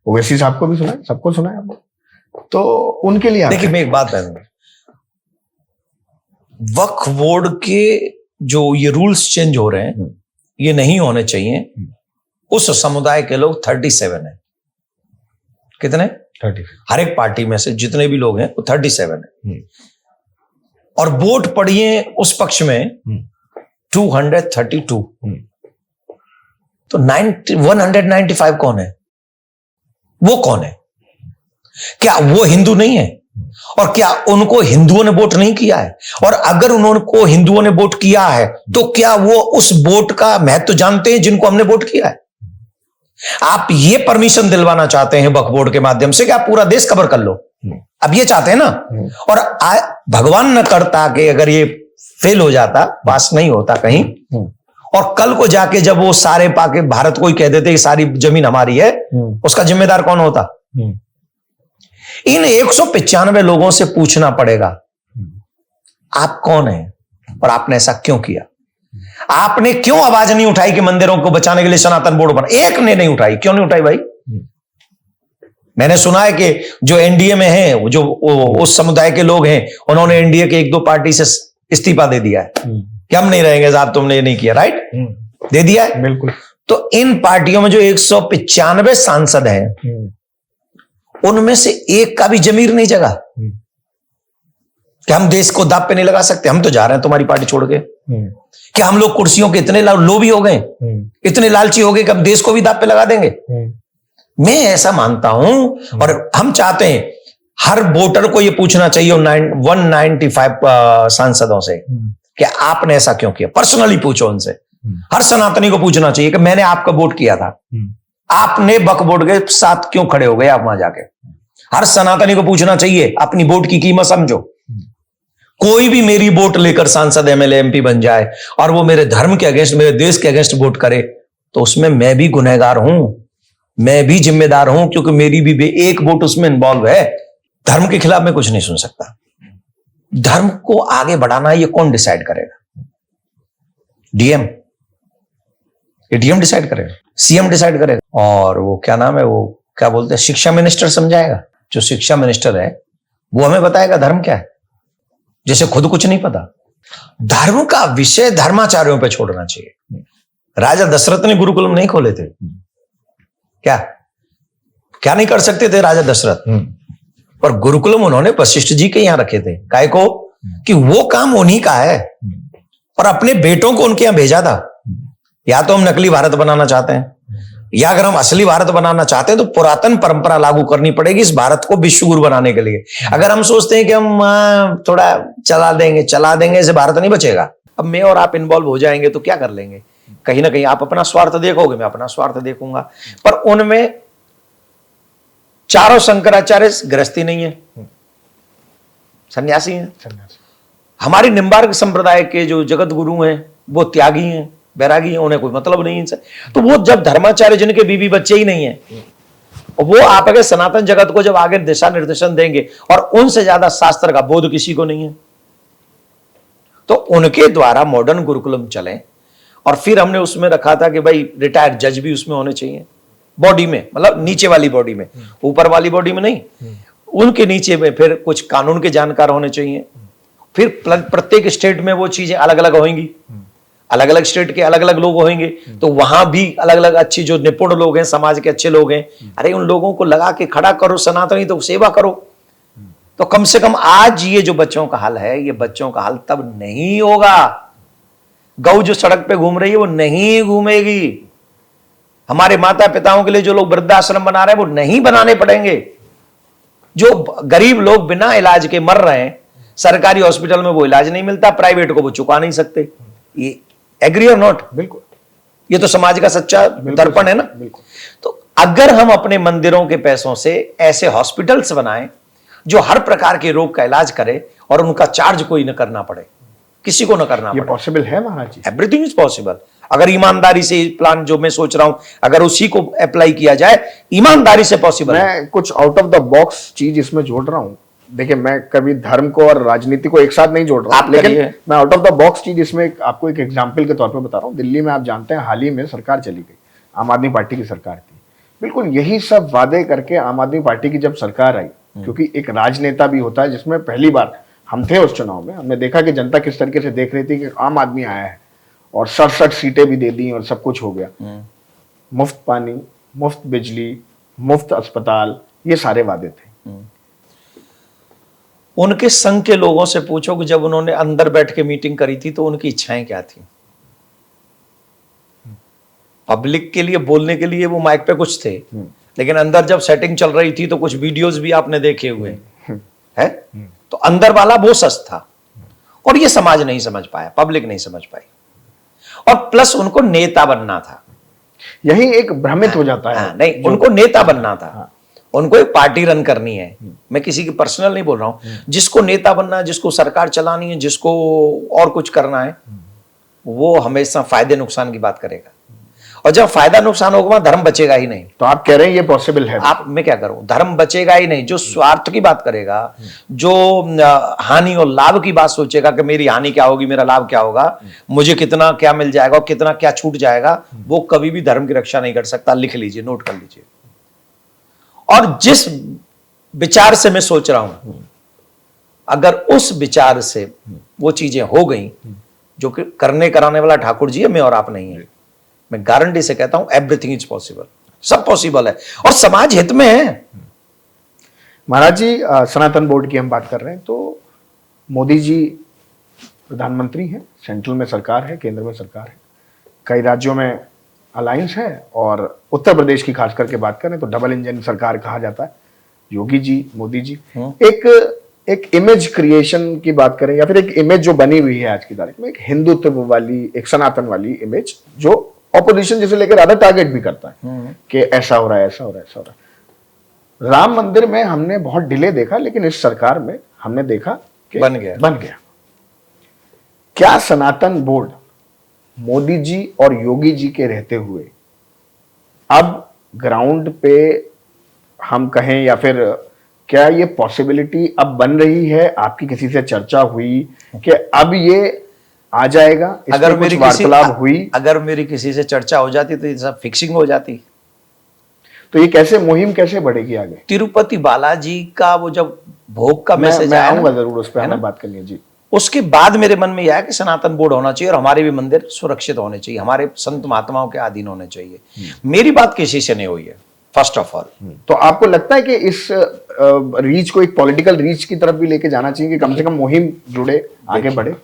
ओवैसी साहब को भी सुना है, सबको सुना है आपको। तो उनके लिए देखिए, मैं एक बात बताऊं, वक्फ बोर्ड के जो ये रूल्स चेंज हो रहे हैं, ये नहीं होने चाहिए। उस समुदाय के लोग 37 है। कितने? 30। हर एक पार्टी में से जितने भी लोग हैं वो 37 है। और वोट पड़िए उस पक्ष में 232। तो 195 कौन है? वो कौन है? क्या वो हिंदू नहीं है? और क्या उनको हिंदुओं ने वोट नहीं किया है? और अगर उनको हिंदुओं ने वोट किया है तो क्या वो उस वोट का महत्व जानते हैं जिनको हमने वोट किया है? आप ये परमिशन दिलवाना चाहते हैं वक्फ बोर्ड के माध्यम से कि आप पूरा देश कवर कर लो, अब ये चाहते हैं ना। और भगवान न करता कि अगर ये फेल हो जाता, पास नहीं होता कहीं, और कल को जाके जब वो सारे पाके भारत को ही कह देते कि सारी जमीन हमारी है, उसका जिम्मेदार कौन होता? इन 195 लोगों से पूछना पड़ेगा, आप कौन हैं और आपने ऐसा क्यों किया? आपने क्यों आवाज नहीं उठाई कि मंदिरों को बचाने के लिए सनातन बोर्ड बना? एक ने नहीं उठाई। क्यों नहीं उठाई भाई? मैंने सुना है कि जो एनडीए में हैं, जो उस समुदाय के लोग हैं, उन्होंने एनडीए के 1-2 पार्टी से इस्तीफा दे दिया है कि हम नहीं रहेंगे साहब, तुमने ये नहीं किया। राइट, दे दिया है, बिल्कुल। तो इन पार्टियों में जो 195 सांसद हैं, उनमें से एक का भी जमीर नहीं जगा कि हम देश को दांव पे नहीं लगा सकते, हम तो जा रहे हैं तुम्हारी पार्टी छोड़ के। कि हम लोग कुर्सियों के इतने लोभी हो गए, इतने लालची हो गए कि हम देश को भी दांव पे लगा देंगे। मैं ऐसा मानता हूं, और हम चाहते हैं हर वोटर को यह पूछना चाहिए 195 सांसदों से कि आपने ऐसा क्यों किया। पर्सनली पूछो उनसे। हर सनातनी को पूछना चाहिए कि मैंने आपका वोट किया था, आपने वक्फ बोर्ड के साथ क्यों खड़े हो गए आप वहां जाके। हर सनातनी को पूछना चाहिए, अपनी वोट की कीमत समझो। कोई भी मेरी वोट लेकर सांसद, एमएलए, एमपी बन जाए और वो मेरे धर्म के अगेंस्ट, मेरे देश के अगेंस्ट वोट करे, तो उसमें मैं भी गुनहगार हूं, मैं भी जिम्मेदार हूं, क्योंकि मेरी भी एक वोट उसमें इन्वॉल्व है। धर्म के खिलाफ मैं कुछ नहीं सुन सकता। धर्म को आगे बढ़ाना ये कौन डिसाइड करेगा? डीएम? ये डीएम डिसाइड करेगा, सीएम डिसाइड करेगा, और वो क्या नाम है, वो क्या बोलते हैं, शिक्षा मिनिस्टर समझाएगा। जो शिक्षा मिनिस्टर है वो हमें बताएगा धर्म क्या है, जैसे खुद कुछ नहीं पता। धर्म का विषय धर्माचार्यों पे छोड़ना चाहिए। राजा दशरथ ने गुरुकुलम नहीं खोले थे क्या? क्या नहीं कर सकते थे राजा दशरथ? पर गुरुकुलम उन्होंने वशिष्ठ जी के यहां रखे थे। काय को? कि वो काम उन्हीं का है और अपने बेटों को उनके यहां भेजा था। या तो हम नकली भारत बनाना चाहते हैं, या अगर हम असली भारत बनाना चाहते हैं तो पुरातन परंपरा लागू करनी पड़ेगी इस भारत को विश्व गुरु बनाने के लिए। अगर हम सोचते हैं कि हम थोड़ा चला देंगे ऐसे भारत नहीं बचेगा। अब मैं और आप इन्वॉल्व हो जाएंगे तो क्या कर लेंगे? कहीं ना कहीं आप अपना स्वार्थ देखोगे, मैं अपना स्वार्थ देखूंगा। पर उनमें चारों शंकराचार्य गृहस्थी नहीं है, सन्यासी हैं। हमारी निम्बार्क संप्रदाय के जो जगत गुरु हैं वो त्यागी हैं, बैरागी हैं, उन्हें कोई मतलब नहीं इनसे। तो वो जब धर्माचार्य जिनके बीवी बच्चे ही नहीं है, वो आप अगर सनातन जगत को जब आगे दिशा निर्देशन देंगे, और उनसे ज्यादा शास्त्र का बोध किसी को नहीं है, तो उनके द्वारा मॉडर्न गुरुकुलम चले। और फिर हमने उसमें रखा था कि भाई रिटायर्ड जज भी उसमें होने चाहिए, बॉडी में, मतलब नीचे वाली बॉडी में, ऊपर वाली बॉडी में नहीं, उनके नीचे में फिर कुछ कानून के जानकार होने चाहिए। फिर प्रत्येक स्टेट में वो चीजें अलग अलग होंगी, अलग अलग स्टेट के अलग अलग लोग होंगे, तो वहां भी अलग अलग अच्छी जो निपुण लोग हैं, समाज के अच्छे लोग हैं, अरे उन लोगों को लगा के खड़ा करो, सनातनी तो सेवा करो। तो कम से कम आज ये जो बच्चों का हाल है, ये बच्चों का हाल तब नहीं होगा। गौ जो सड़क पे घूम रही है वो नहीं घूमेगी। हमारे माता पिताओं के लिए जो लोग वृद्धाश्रम बना रहे हैं वो नहीं बनाने पड़ेंगे। जो गरीब लोग बिना इलाज के मर रहे हैं, सरकारी हॉस्पिटल में वो इलाज नहीं मिलता, प्राइवेट को वो चुका नहीं सकते। ये एग्री और नॉट? बिल्कुल, ये तो समाज का सच्चा दर्पण है ना। बिल्कुल। तो अगर हम अपने मंदिरों के पैसों से ऐसे हॉस्पिटल्स बनाएं जो हर प्रकार के रोग का इलाज करे और उनका चार्ज कोई न करना पड़े, किसी को न करना ये पड़े, पॉसिबल है महाराज जी? Everything is possible. अगर ईमानदारी से प्लान जो मैं सोच रहा हूं, अगर उसी को अप्लाई किया जाए, ईमानदारी से पॉसिबल है। मैं कुछ आउट ऑफ द बॉक्स चीज इसमें जोड़ रहा हूं। देखिए, मैं कभी धर्म को और राजनीति को एक साथ नहीं जोड़ रहा, लेकिन मैं आउट ऑफ द बॉक्स चीज इसमें आपको एक एग्जांपल के तौर पे बता रहा हूं। दिल्ली में आप जानते हैं हाल ही में सरकार चली गई, आम आदमी पार्टी की सरकार थी। बिल्कुल यही सब वादे करके आम आदमी पार्टी की जब सरकार आई, क्योंकि एक राजनेता भी होता है, जिसमें पहली बार हम थे उस चुनाव में, हमने देखा कि जनता किस तरीके से देख रही थी कि आम आदमी आया है और 67 सीटें भी दे दी और सब कुछ हो गया। मुफ्त पानी, मुफ्त बिजली, मुफ्त अस्पताल, ये सारे वादे थे। उनके संघ के लोगों से पूछो कि जब उन्होंने अंदर बैठ के मीटिंग करी थी तो उनकी इच्छाएं क्या थी। पब्लिक के लिए बोलने के लिए वो माइक पे कुछ थे, लेकिन अंदर जब सेटिंग चल रही थी तो कुछ वीडियोस भी आपने देखे हुए हैं। तो अंदर वाला वो सच था, और ये समाज नहीं समझ पाया, पब्लिक नहीं समझ पाई। और प्लस उनको नेता बनना था, यही एक भ्रमित हो जाता है। नहीं, उनको नेता बनना था, उनको एक पार्टी रन करनी है। मैं किसी की पर्सनल नहीं बोल रहा हूं, जिसको नेता बनना है, जिसको सरकार चलानी है, जिसको और कुछ करना है, वो हमेशा फायदे नुकसान की बात करेगा। और जब फायदा नुकसान होगा वहां धर्म बचेगा ही नहीं। तो आप कह रहे हैं ये पॉसिबल है? आप, मैं क्या करूं, धर्म बचेगा ही नहीं। जो स्वार्थ की बात करेगा, जो हानि और लाभ की बात सोचेगा कि मेरी हानि क्या होगी, मेरा लाभ क्या होगा, मुझे कितना क्या मिल जाएगा और कितना क्या छूट जाएगा, वो कभी भी धर्म की रक्षा नहीं कर सकता। लिख लीजिए, नोट कर लीजिए। और जिस विचार से मैं सोच रहा हूं, अगर उस विचार से वो चीजें हो गई, जो कि करने कराने वाला ठाकुर जी है, मैं और आप नहीं है, मैं गारंटी से कहता हूं एवरीथिंग इज पॉसिबल, सब पॉसिबल है और समाज हित में है। महाराज जी, सनातन बोर्ड की हम बात कर रहे हैं, तो मोदी जी प्रधानमंत्री हैं, सेंट्रल में सरकार है, केंद्र में सरकार है, कई राज्यों में अलायंस है, और उत्तर प्रदेश की खास करके बात करें तो डबल इंजन सरकार कहा जाता है। योगी जी, मोदी जी, एक इमेज क्रिएशन की बात करें, या फिर एक इमेज जो बनी हुई है आज की तारीख में, एक हिंदुत्व वाली, एक सनातन वाली इमेज, जो ऑपोजिशन जिसे लेकर ज्यादा टारगेट भी करता है कि ऐसा हो रहा है, ऐसा हो रहा है, ऐसा हो रहा है। राम मंदिर में हमने बहुत डिले देखा, लेकिन इस सरकार में हमने देखा कि बन गया। क्या सनातन बोर्ड मोदी जी और योगी जी के रहते हुए अब ग्राउंड पे हम कहें, या फिर क्या ये पॉसिबिलिटी अब बन रही है? आपकी किसी से चर्चा हुई कि अब ये आ जाएगा? अगर मेरी वार्तालाप हुई, अगर मेरी किसी से चर्चा हो जाती तो ये सब फिक्सिंग हो जाती। तो ये कैसे मुहिम कैसे बढ़ेगी आगे? तिरुपति बालाजी का वो जब भोग का मैसेज आया, आऊंगा जरूर उस पर हम बात करनी है जी। उसके बाद मेरे मन में यह है कि सनातन बोर्ड होना चाहिए और हमारे भी मंदिर सुरक्षित होने चाहिए, हमारे संत महात्माओं के अधीन होने चाहिए। मेरी बात किसी से नहीं हुई है, फर्स्ट ऑफ ऑल। तो आपको लगता है कि इस रीच को एक पॉलिटिकल रीच की तरफ भी लेके जाना चाहिए कि कम से कम मुहिम जुड़े, आगे बढ़े?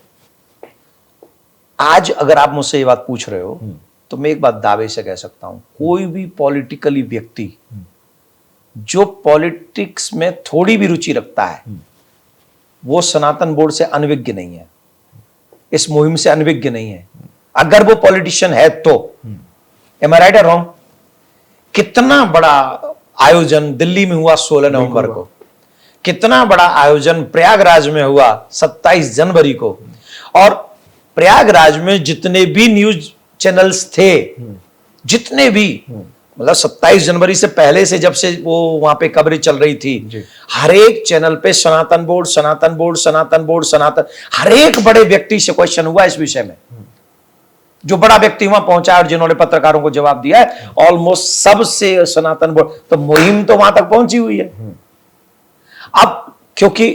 आज अगर आप मुझसे ये बात पूछ रहे हो तो मैं एक बात दावे से कह सकता हूं, कोई भी पॉलिटिकली व्यक्ति जो पॉलिटिक्स में थोड़ी भी रुचि रखता है वो सनातन बोर्ड से अनभिज्ञ नहीं है, इस मुहिम से अनभिज्ञ नहीं है। अगर वो पॉलिटिशियन है तो एम आई राइट और रॉन्ग? कितना बड़ा आयोजन दिल्ली में हुआ 16 नवंबर को, कितना बड़ा आयोजन प्रयागराज में हुआ 27 जनवरी को, और प्रयागराज में जितने भी न्यूज चैनल्स थे, जितने भी, मतलब 27 जनवरी से पहले से जब से वो वहां पे कवरेज चल रही थी, हर एक चैनल पे सनातन बोर्ड सनातन बोर्ड सनातन बोर्ड सनातन, हर एक बड़े व्यक्ति से क्वेश्चन हुआ इस विषय में। जो बड़ा व्यक्ति वहां पहुंचा और जिन्होंने पत्रकारों को जवाब दिया है, ऑलमोस्ट सबसे सनातन बोर्ड, तो मुहिम तो वहां तक पहुंची हुई है। अब क्योंकि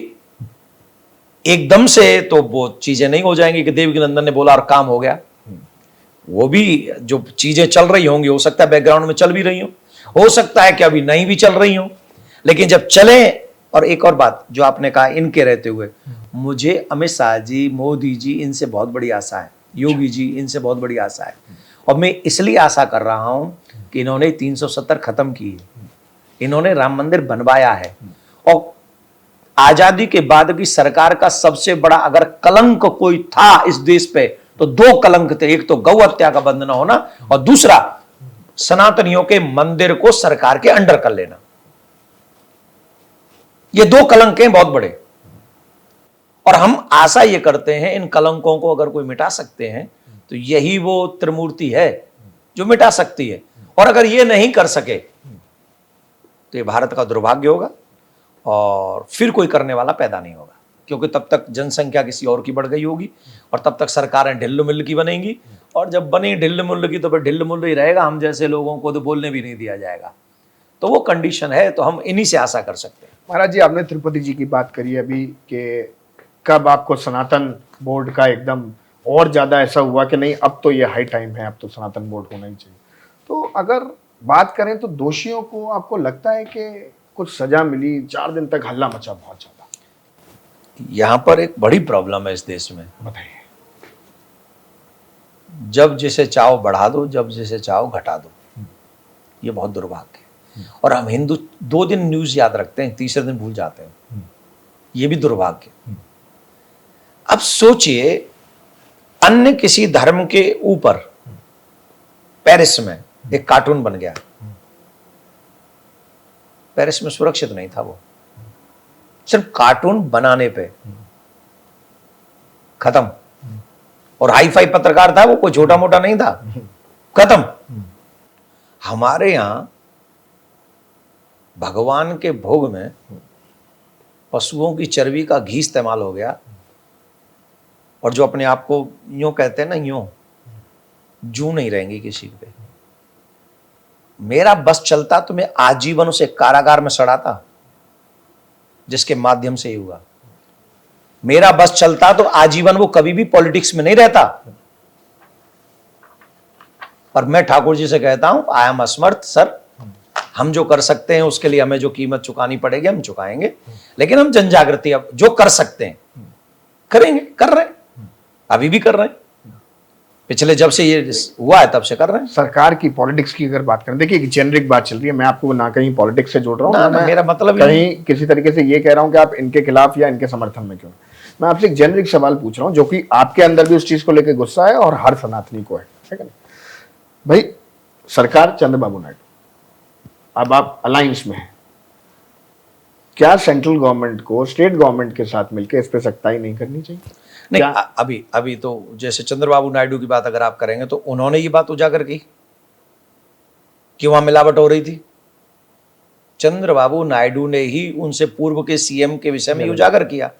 एकदम से तो वो चीजें नहीं हो जाएंगी कि देवकी नंदन ने बोला और काम हो गया, वो भी जो चीजें चल रही होंगी, हो सकता है बैकग्राउंड में चल भी रही हो सकता है कि अभी नहीं भी चल रही हो, लेकिन जब चले। और एक और बात जो आपने कहा इनके रहते हुए, मुझे अमित शाह जी, मोदी जी, इनसे बहुत बड़ी आशा है, योगी जी, इनसे बहुत बड़ी आशा है। और मैं इसलिए आशा कर रहा हूं कि इन्होंने 370 खत्म की है, इन्होंने राम मंदिर बनवाया है, और आजादी के बाद की सरकार का सबसे बड़ा अगर कलंक कोई था इस देश पे तो 2 कलंक थे, एक तो गौ हत्या का बंद न होना और दूसरा सनातनियों के मंदिर को सरकार के अंडर कर लेना। ये 2 कलंक हैं बहुत बड़े, और हम आशा ये करते हैं इन कलंकों को अगर कोई मिटा सकते हैं तो यही वो त्रिमूर्ति है जो मिटा सकती है, और अगर ये नहीं कर सके तो ये भारत का दुर्भाग्य होगा और फिर कोई करने वाला पैदा नहीं होगा, क्योंकि तब तक जनसंख्या किसी और की बढ़ गई होगी और तब तक सरकारें ढिल्ल मिल्ल की बनेंगी, और जब बनी ढिल्ल मुल्ल की तो फिर ढिल्ल मुल्ल ही रहेगा, हम जैसे लोगों को तो बोलने भी नहीं दिया जाएगा। तो वो कंडीशन है, तो हम इन्हीं से आशा कर सकते हैं। महाराज जी, आपने तिरुपति जी की बात करी अभी कि कब आपको सनातन बोर्ड का एकदम और ज्यादा ऐसा हुआ कि नहीं अब तो ये हाई टाइम है, अब तो सनातन बोर्ड होना ही चाहिए। तो अगर बात करें तो दोषियों को आपको लगता है कि कुछ सजा मिली? 4 दिन तक हल्ला मचा बहुत ज्यादा। यहां पर एक बड़ी प्रॉब्लम है इस देश में, बताइए। जब जिसे चाहो बढ़ा दो, जब जिसे चाहो घटा दो, ये बहुत दुर्भाग्य है। और हम हिंदू 2 दिन न्यूज याद रखते हैं, तीसरे दिन भूल जाते हैं, ये भी दुर्भाग्य। अब सोचिए, अन्य किसी धर्म के ऊपर पेरिस में एक कार्टून बन गया, पेरिस में सुरक्षित नहीं था वो, सिर्फ कार्टून बनाने पे खत्म, और हाई फाई पत्रकार था वो, कोई छोटा मोटा नहीं था, खत्म। हमारे यहां भगवान के भोग में पशुओं की चर्बी का घी इस्तेमाल हो गया, और जो अपने आप को यूं कहते हैं ना, यूं जू नहीं रहेंगी किसी पे। मेरा बस चलता तो मैं आजीवन उसे कारागार में सड़ाता, जिसके माध्यम से ही हुआ। मेरा बस चलता तो आजीवन वो कभी भी पॉलिटिक्स में नहीं रहता। पर मैं ठाकुर जी से कहता हूं, आई एम असमर्थ सर, हम जो कर सकते हैं उसके लिए हमें जो कीमत चुकानी पड़ेगी हम चुकाएंगे, लेकिन हम जन जागृति अब जो कर सकते हैं करेंगे, कर रहे हैं, अभी भी कर रहे हैं, पिछले जब से ये हुआ है तब से कर रहे हैं। सरकार की पॉलिटिक्स की अगर बात करें, देखिए जेनरिक बात चल रही है, मैं आपको ना कहीं पॉलिटिक्स से जोड़ रहा हूँ ना, ना, मेरा मतलब कहीं किसी तरीके से ये कह रहा हूँ कि आप इनके खिलाफ या इनके समर्थन में क्यों। मैं आपसे एक जेनरिक सवाल पूछ रहा हूँ जो कि आपके अंदर भी उस चीज को लेकर गुस्सा है और हर सनातनी को है, ठीक है ना भाई? सरकार चंद्रबाबू नायडू, अब आप अलायंस में हैं, क्या सेंट्रल गवर्नमेंट को स्टेट गवर्नमेंट के साथ मिलकर इस पे सख्ताई नहीं करनी चाहिए? नहीं, अभी तो जैसे चंद्रबाबू नायडू की बात अगर आप करेंगे तो उन्होंने ये बात उजागर की कि वहां मिलावट हो रही थी। चंद्रबाबू नायडू ने ही उनसे पूर्व के सीएम के विषय में उजागर किया,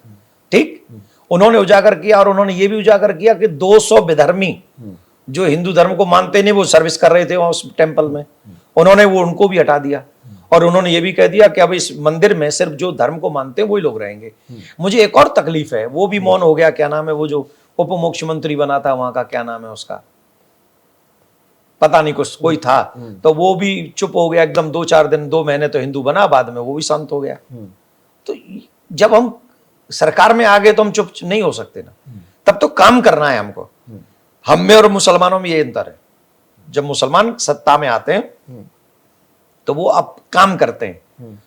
ठीक, उन्होंने उजागर किया, और उन्होंने ये भी उजागर किया कि 200 विधर्मी जो हिंदू धर्म को मानते नहीं, वो सर्विस कर रहे थे वहां उस टेम्पल में, उन्होंने वो उनको भी हटा दिया, और उन्होंने ये भी कह दिया कि अब इस मंदिर में सिर्फ जो धर्म को मानते हैं वही लोग रहेंगे। मुझे एक और तकलीफ है, वो भी मौन हो गया, क्या नाम है वो जो उप मुख्यमंत्री बना था वहां का, क्या नाम है उसका, पता नहीं कुछ कोई था, तो वो भी चुप हो गया एकदम 2-4 दिन, 2 महीने तो हिंदू बना, बाद में वो भी शांत हो गया। तो जब हम सरकार में आ गए तो हम चुप नहीं हो सकते ना, तब तो काम करना है हमको। हम में और मुसलमानों में ये अंतर है, जब मुसलमान सत्ता में आते हैं तो वो अब काम करते हैं,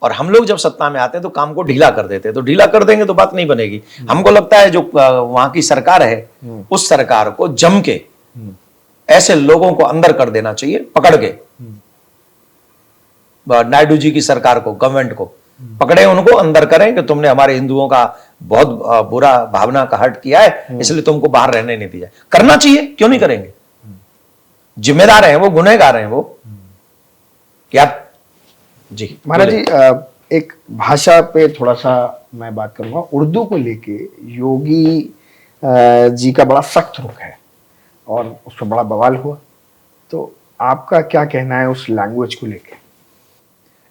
और हम लोग जब सत्ता में आते हैं तो काम को ढीला कर देते हैं। तो ढीला कर देंगे तो बात नहीं बनेगी। हमको लगता है जो वहां की सरकार है, उस सरकार को जम के ऐसे लोगों को अंदर कर देना चाहिए, पकड़ के। नायडू जी की सरकार को, गवर्नमेंट को पकड़े, उनको अंदर करें कि तुमने हमारे हिंदुओं का बहुत बुरा भावना का हर्ट किया है, इसलिए तुमको बाहर रहने नहीं दिया। करना चाहिए, क्यों नहीं करेंगे? जिम्मेदार हैं वो, गुनहगार हैं वो। क्या जी महाराज जी, एक भाषा पे थोड़ा सा मैं बात करूंगा। उर्दू को लेके योगी जी का बड़ा सख्त रुख है और उस पर बड़ा बवाल हुआ, तो आपका क्या कहना है उस लैंग्वेज को लेके?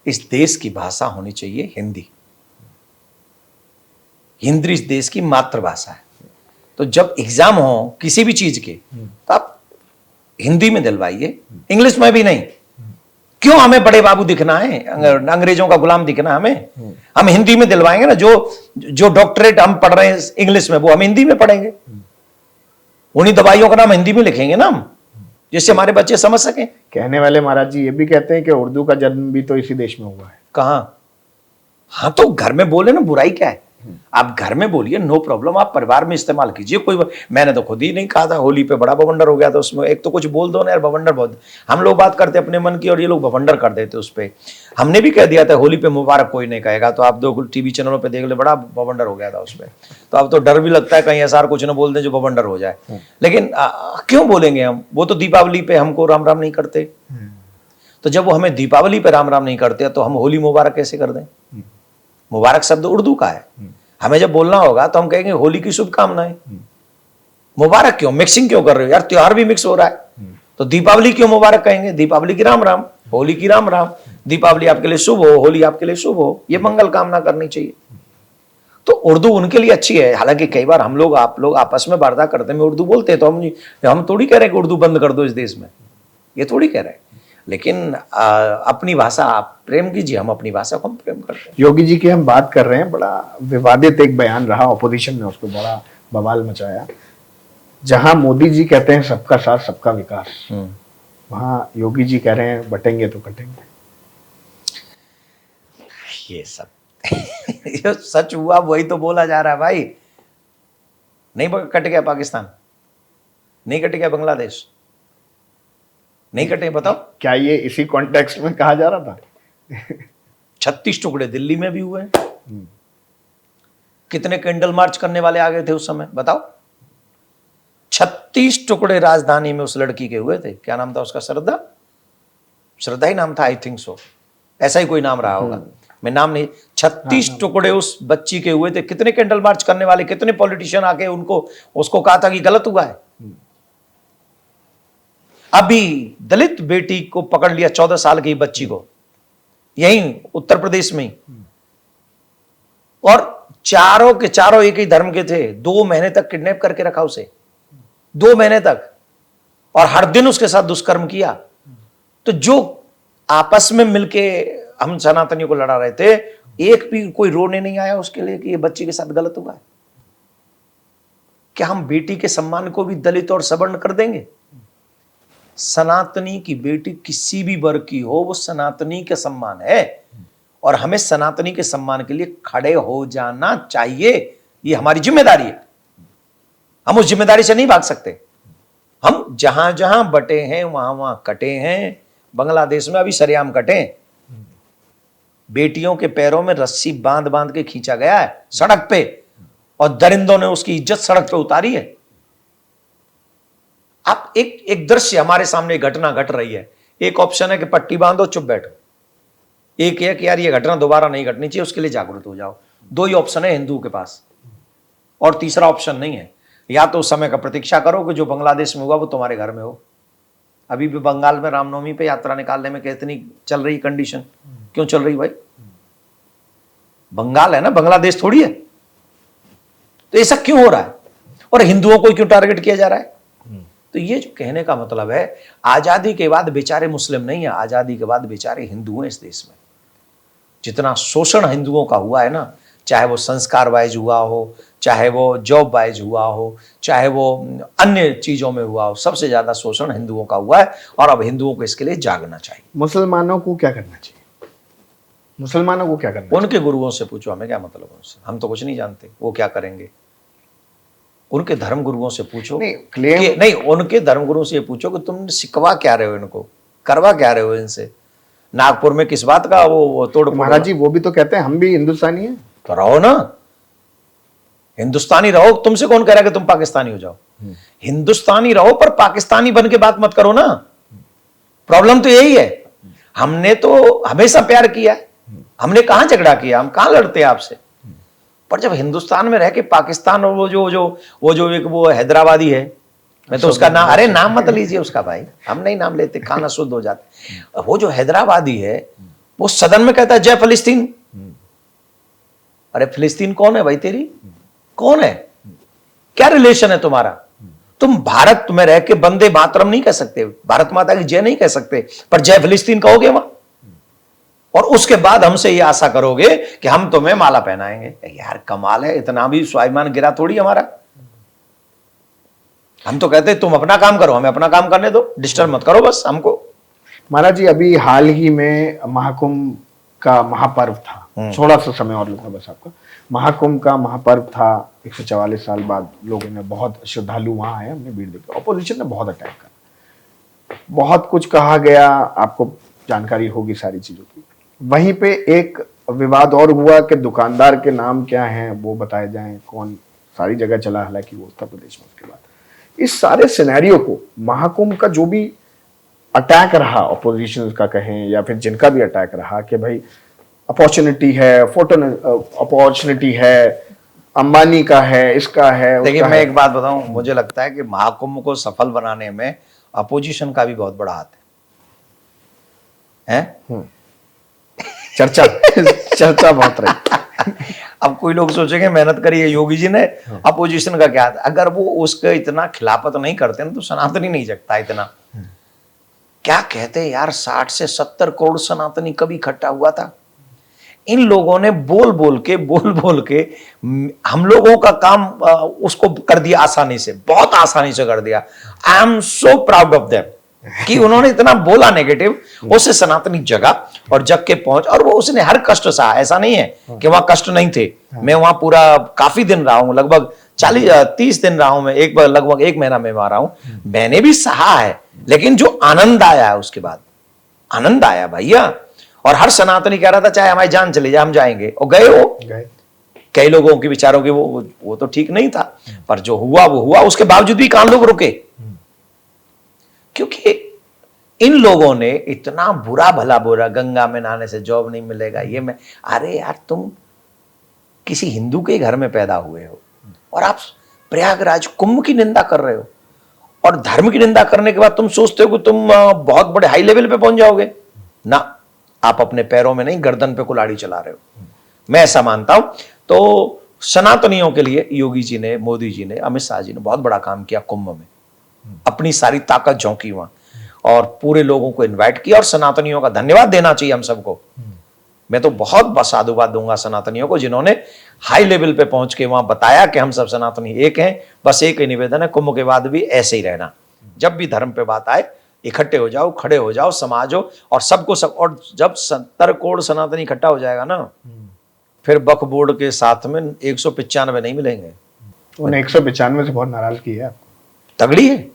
इस देश की भाषा होनी चाहिए हिंदी। हिंदी इस देश की मातृभाषा है। तो जब एग्जाम हो किसी भी चीज के, तो आप हिंदी में दिलवाइए, इंग्लिश में भी नहीं। क्यों हमें बड़े बाबू दिखना है, अंग्रेजों का गुलाम दिखना हमें? हम हिंदी में दिलवाएंगे ना। जो डॉक्टरेट हम पढ़ रहे हैं इंग्लिश में, वो हम हिंदी में पढ़ेंगे। उन्हीं दवाइयों का नाम हिंदी में लिखेंगे ना हम, जिससे हमारे बच्चे समझ सकें। कहने वाले महाराज जी ये भी कहते हैं कि उर्दू का जन्म भी तो इसी देश में हुआ है। कहां? हाँ, तो घर में बोले ना, बुराई क्या है? आप घर में बोलिए, नो प्रॉब्लम, आप परिवार में इस्तेमाल कीजिए। कोई, मैंने तो खुद ही नहीं कहा था, होली पे बड़ा बवंडर हो गया था उसमें। एक तो कुछ बोल दो ना यार, बवंडर बहुत। हम लोग बात करते अपने मन की और ये लोग बवंडर कर देते उस पे। हमने भी कह दिया था होली पे मुबारक कोई नहीं कहेगा, तो आप दो टीवी चैनलों पे देख ले, बड़ा बवंडर हो गया था उसपे। तो अब तो डर भी लगता है कहीं ऐसा कुछ ना बोल दे जो बवंडर हो जाए। लेकिन क्यों बोलेंगे हम? वो तो दीपावली पे हमको राम राम नहीं करते। तो जब वो हमें दीपावली पे राम राम नहीं करते, तो हम होली मुबारक कैसे कर दें? मुबारक शब्द उर्दू का है। हमें जब बोलना होगा तो हम कहेंगे होली की शुभकामनाएं। मुबारक क्यों? मिक्सिंग क्यों कर रहे हो यार? त्योहार भी मिक्स हो रहा है। तो दीपावली क्यों मुबारक कहेंगे? दीपावली की राम राम, होली की राम राम। दीपावली आपके लिए शुभ हो, होली आपके लिए शुभ हो, ये मंगल कामना करनी चाहिए। तो उर्दू उनके लिए अच्छी है। हालांकि कई बार हम लोग, आप लोग आपस में वार्ता करते हैं, उर्दू बोलते हैं, तो हम थोड़ी कह रहे हैं कि उर्दू बंद कर दो इस देश में, ये थोड़ी कह रहे हैं। लेकिन अपनी भाषा आप प्रेम कीजिए, हम अपनी भाषा को हम प्रेम करते हैं। योगी जी की हम बात कर रहे हैं, बड़ा विवादित एक बयान रहा, ऑपोजिशन ने उसको बड़ा बवाल मचाया। जहां मोदी जी कहते हैं सबका साथ सबका विकास, वहां योगी जी कह रहे हैं बटेंगे तो कटेंगे। ये सब ये सच हुआ, वही तो बोला जा रहा है भाई। नहीं कट गया पाकिस्तान, नहीं कट गया बांग्लादेश, नहीं कटे? बताओ, क्या ये इसी कॉन्टेक्स्ट में कहा जा रहा था? 36 टुकड़े दिल्ली में भी हुए। कितने कैंडल मार्च करने वाले आ गए थे उस समय, बताओ? 36 टुकड़े राजधानी में उस लड़की के हुए थे। क्या नाम था उसका? श्रद्धा, श्रद्धा ही नाम था, आई थिंक सो, ऐसा ही कोई नाम रहा होगा, मैं नाम नहीं। 36 टुकड़े उस बच्ची के हुए थे। कितने कैंडल मार्च करने वाले, कितने पॉलिटिशियन आके उनको, उसको कहा था कि गलत हुआ है। अभी दलित बेटी को पकड़ लिया, 14 साल की बच्ची को, यहीं उत्तर प्रदेश में, और चारों के चारों एक ही धर्म के थे। 2 महीने तक किडनैप करके रखा उसे, 2 महीने तक, और हर दिन उसके साथ दुष्कर्म किया। तो जो आपस में मिलके हम सनातनियों को लड़ा रहे थे, एक भी कोई रोने नहीं आया उसके लिए कि ये बच्ची के साथ गलत हुआ है। क्या हम बेटी के सम्मान को भी दलित और सवर्ण कर देंगे? सनातनी की बेटी किसी भी वर्ग की हो, वो सनातनी का सम्मान है, और हमें सनातनी के सम्मान के लिए खड़े हो जाना चाहिए। ये हमारी जिम्मेदारी है, हम उस जिम्मेदारी से नहीं भाग सकते। हम जहां जहां बटे हैं वहां वहां कटे हैं। बांग्लादेश में अभी सरेआम कटे, बेटियों के पैरों में रस्सी बांध बांध के खींचा गया है सड़क पे, और दरिंदों ने उसकी इज्जत सड़क पे उतारी है। आप एक दृश्य हमारे सामने, घटना घट रही है। एक ऑप्शन है कि पट्टी बांधो, चुप बैठो। एक है कि यार ये घटना दोबारा नहीं घटनी चाहिए, उसके लिए जागरूक हो जाओ। 2 ही ऑप्शन है हिंदू के पास, और तीसरा ऑप्शन नहीं है। या तो उस समय का प्रतीक्षा करो कि जो बांग्लादेश में हुआ वो तुम्हारे घर में हो। अभी भी बंगाल में रामनवमी पे यात्रा निकालने में कितनी चल रही कंडीशन, क्यों चल रही भाई? बंगाल है ना, बांग्लादेश थोड़ी है। तो ऐसा क्यों हो रहा है? और हिंदुओं को क्यों टारगेट किया जा रहा है? तो ये जो कहने का मतलब है, आजादी के बाद बेचारे मुस्लिम नहीं है, आजादी के बाद बेचारे हिंदू हैं इस देश में। जितना शोषण हिंदुओं का हुआ है ना, चाहे वो संस्कार वाइज हुआ हो, चाहे वो जॉब वाइज हुआ हो, चाहे वो अन्य चीजों में हुआ हो, सबसे ज्यादा शोषण हिंदुओं का हुआ है। और अब हिंदुओं को इसके लिए जागना चाहिए। मुसलमानों को क्या करना चाहिए? मुसलमानों को क्या करना चाहिए? उनके गुरुओं से पूछो, हमें क्या मतलब उनसे, हम तो कुछ नहीं जानते वो क्या करेंगे। उनके धर्म गुरुओं से पूछो। नहीं, उनके धर्म गुरुओं से ये पूछो कि तुम सिखवा क्या रहे हो इनको, करवा क्या रहे हो इनसे। नागपुर में किस बात का वो तोड़? महाराज जी वो भी तो कहते हैं हम भी हिंदुस्तानी हैं। तो रहो ना, हिंदुस्तानी रहो। तुमसे कौन कह रहा है कि तुम पाकिस्तानी हो जाओ? हिंदुस्तानी रहो पर पाकिस्तानी बन के बात मत करो ना। प्रॉब्लम तो यही है। हमने तो हमेशा प्यार किया, हमने कहां झगड़ा किया, हम कहां लड़ते हैं आपसे। पर जब हिंदुस्तान में रह के पाकिस्तान, और वो जो एक वो हैदराबादी है, मैं तो उसका नाम, अरे नाम मत लीजिए उसका भाई, हम नहीं नाम लेते, खाना शुद्ध हो जाते। वो जो हैदराबादी है वो सदन में कहता है जय फिलिस्तीन। अरे फिलिस्तीन कौन है भाई तेरी? कौन है? क्या रिलेशन है तुम्हारा? तुम भारत में रह के वंदे मातरम नहीं कह सकते, भारत माता की जय नहीं कह सकते, पर जय फिलिस्तीन कहोगे वहां। और उसके बाद हमसे ये आशा करोगे कि हम तुम्हें माला पहनाएंगे। यार कमाल है, इतना भी स्वाभिमान गिरा थोड़ी हमारा। हम तो कहते तुम अपना काम करो, हमें अपना काम करने दो, डिस्टर्ब मत करो बस हमको। महाराज जी अभी हाल ही में महाकुंभ का महापर्व था, थोड़ा सा समय और लूंगा बस आपका। महाकुंभ का महापर्व था, 144 साल बाद लोगों ने, बहुत श्रद्धालु वहां आए, हमने भीड़ देखी। ऑपोजिशन ने बहुत अटैक करा, बहुत कुछ कहा गया, आपको जानकारी होगी सारी चीजों की। वहीं पे एक विवाद और हुआ कि दुकानदार के नाम क्या हैं वो बताए जाएं, कौन, सारी जगह चला, हालांकि वो उत्तर प्रदेश में। उसके बाद इस सारे सिनेरियो को, महाकुंभ का जो भी अटैक रहा, ऑपोजिशन का कहें या फिर जिनका भी अटैक रहा कि भाई अपॉर्चुनिटी है, फोटो अपॉर्चुनिटी है, अंबानी का है, इसका है। देखिए मैं एक बात बताऊं, मुझे लगता है कि महाकुंभ को सफल बनाने में अपोजिशन का भी बहुत बड़ा हाथ है। चर्चा बहुत रही। अब कोई लोग सोचेंगे मेहनत करिए योगी जी ने, अपोजिशन का क्या? अगर वो उसके इतना खिलाफत नहीं करते ना तो सनातनी नहीं जगता इतना। क्या कहते हैं यार, 60 से 70 करोड़ सनातनी कभी इकट्ठा हुआ था। इन लोगों ने बोल बोल के हम लोगों का काम उसको कर दिया आसानी से, बहुत आसानी से कर दिया। I am so proud of them कि उन्होंने इतना बोला नेगेटिव, उससे सनातनी जगा और जग के पहुंच। और वो उसने हर कष्ट सहा, ऐसा नहीं है कि वहां कष्ट नहीं थे। मैं वहां पूरा काफी दिन रहा हूं, लगभग 30 दिन रहा हूं मैं, एक बार लगभग 1 महीना में रहा हूं। मैंने भी सहा है, लेकिन जो आनंद आया है उसके बाद, आनंद आया भैया। और हर सनातनी कह रहा था चाहे हमारी जान चली जाए हम जाएंगे, और गए वो। कई लोगों के विचारों के वो तो ठीक नहीं था, पर जो हुआ वो हुआ। उसके बावजूद भी कहां लोग रुके, क्योंकि इन लोगों ने इतना बुरा भला बोला, गंगा में नहाने से जॉब नहीं मिलेगा, ये मैं। अरे यार तुम किसी हिंदू के घर में पैदा हुए हो और आप प्रयागराज कुंभ की निंदा कर रहे हो, और धर्म की निंदा करने के बाद तुम सोचते हो कि तुम बहुत बड़े हाई लेवल पे पहुंच जाओगे ना। आप अपने पैरों में नहीं, गर्दन पे कुल्हाड़ी चला रहे हो, मैं ऐसा मानता हूं। तो सनातनियों के लिए योगी जी ने, मोदी जी ने, अमित शाह जी ने बहुत बड़ा काम किया। कुंभ में अपनी सारी ताकत झोंकी वहां और पूरे लोगों को इनवाइट किया, और सनातनियों का धन्यवाद देना चाहिए हम सबको। मैं तो बहुत साधुवाद दूंगा सनातनियों को, जिन्होंने हाई लेवल पे पहुंच के वहां बताया कि हम सब सनातनी एक हैं। बस एक ही निवेदन है, कुंभ के बाद भी ऐसे ही रहना। जब भी धर्म पे बात आए, इकट्ठे हो जाओ, खड़े हो जाओ, समाज हो, और सबको सब। और जब 70 करोड़ सनातनी इकट्ठा हो जाएगा ना, फिर वक्फ बोर्ड के साथ में 195 नहीं मिलेंगे। उन्हें 195 से बहुत नाराजगी है, तगड़ी है।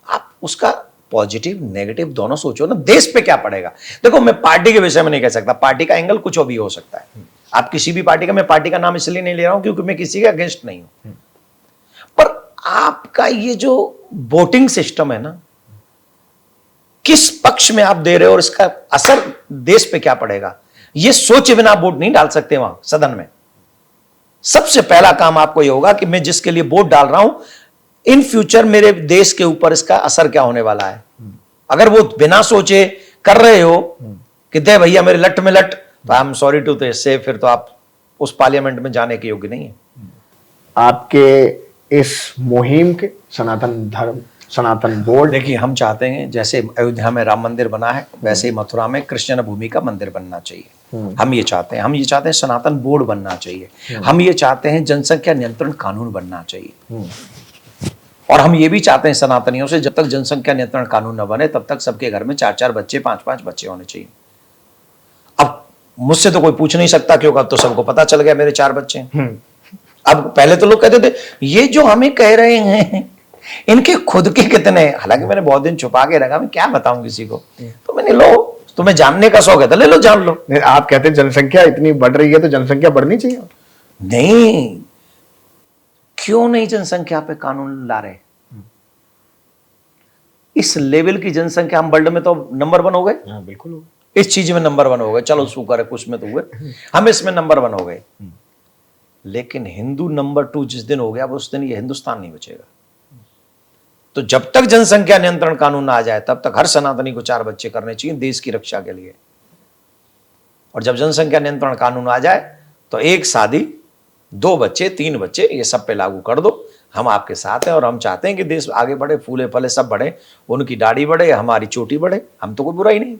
आप उसका पॉजिटिव नेगेटिव दोनों सोचो ना, देश पे क्या पड़ेगा। देखो मैं पार्टी के विषय में नहीं कह सकता, पार्टी का एंगल कुछ भी हो सकता है। आप किसी भी पार्टी का, मैं पार्टी का नाम इसलिए नहीं ले रहा हूं क्योंकि मैं किसी के अगेंस्ट नहीं हूं, पर आपका ये जो वोटिंग सिस्टम है ना, किस पक्ष में आप दे रहे हो और इसका असर देश पे क्या पड़ेगा, ये सोचे बिना वोट नहीं डाल सकते वहां सदन में। सबसे पहला काम आपको ये होगा कि मैं जिसके लिए वोट डाल रहा हूं, इन फ्यूचर मेरे देश के ऊपर इसका असर क्या होने वाला है। अगर वो बिना सोचे कर रहे हो कि दे भैया मेरे लट में लट, तो आई एम सॉरी टू से, फिर तो आप उस पार्लियामेंट में जाने के योग्य नहीं है। आपके इस मुहिम के, सनातन धर्म सनातन बोर्ड। देखिए, हम चाहते हैं जैसे अयोध्या में राम मंदिर बना है वैसे ही मथुरा में कृष्ण भूमि का मंदिर बनना चाहिए। हम ये चाहते हैं सनातन बोर्ड बनना चाहिए। हम ये चाहते हैं जनसंख्या नियंत्रण कानून बनना चाहिए। और हम ये भी चाहते हैं सनातनियों से, जब तक जनसंख्या नियंत्रण कानून न बने तब तक सबके घर में 4-4 बच्चे, 5-5 बच्चे होने चाहिए। अब मुझसे तो कोई पूछ नहीं सकता क्योंकि अब तो सबको पता चल गया मेरे 4 बच्चे हैं। अब पहले तो लोग कहते थे ये जो हमें कह रहे हैं इनके खुद के कितने, हालांकि मैंने बहुत दिन छुपा के रखा, मैं क्या बताऊं किसी को, तो मैंने लो, तुम्हें जानने का शौक है तो ले लो, जान लो। आप कहते हैं जनसंख्या इतनी बढ़ रही है तो जनसंख्या बढ़नी चाहिए। नहीं, क्यों नहीं जनसंख्या पे कानून ला रहे? इस लेवल की जनसंख्या हम वर्ल्ड में तो नंबर 1 हो गए। बिल्कुल, इस चीज में नंबर 1 हो गए, चलो शुक्र है कुछ में तो हुए, हम इसमें नंबर 1 हो गए। लेकिन हिंदू नंबर 2 जिस दिन हो गया उस दिन ये हिंदुस्तान नहीं बचेगा। तो जब तक जनसंख्या नियंत्रण कानून ना आ जाए तब तक हर सनातनी को 4 बच्चे करने चाहिए देश की रक्षा के लिए। और जब जनसंख्या नियंत्रण कानून आ जाए तो 1 शादी, 2 बच्चे, 3 बच्चे, ये सब पे लागू कर दो। हम आपके साथ हैं और हम चाहते हैं कि देश आगे बढ़े, फूले फले सब बढ़े, उनकी दाढ़ी बढ़े, हमारी चोटी बढ़े। हम तो कोई बुरा ही नहीं,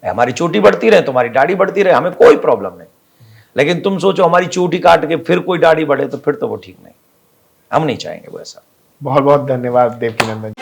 हमारी चोटी बढ़ती रहे, तुम्हारी दाढ़ी बढ़ती रहे, हमें कोई प्रॉब्लम नहीं। लेकिन तुम सोचो हमारी चोटी काट के फिर कोई दाढ़ी बढ़े तो फिर तो वो ठीक नहीं, हम नहीं चाहेंगे वो ऐसा। बहुत बहुत धन्यवाद देवकीनंदन।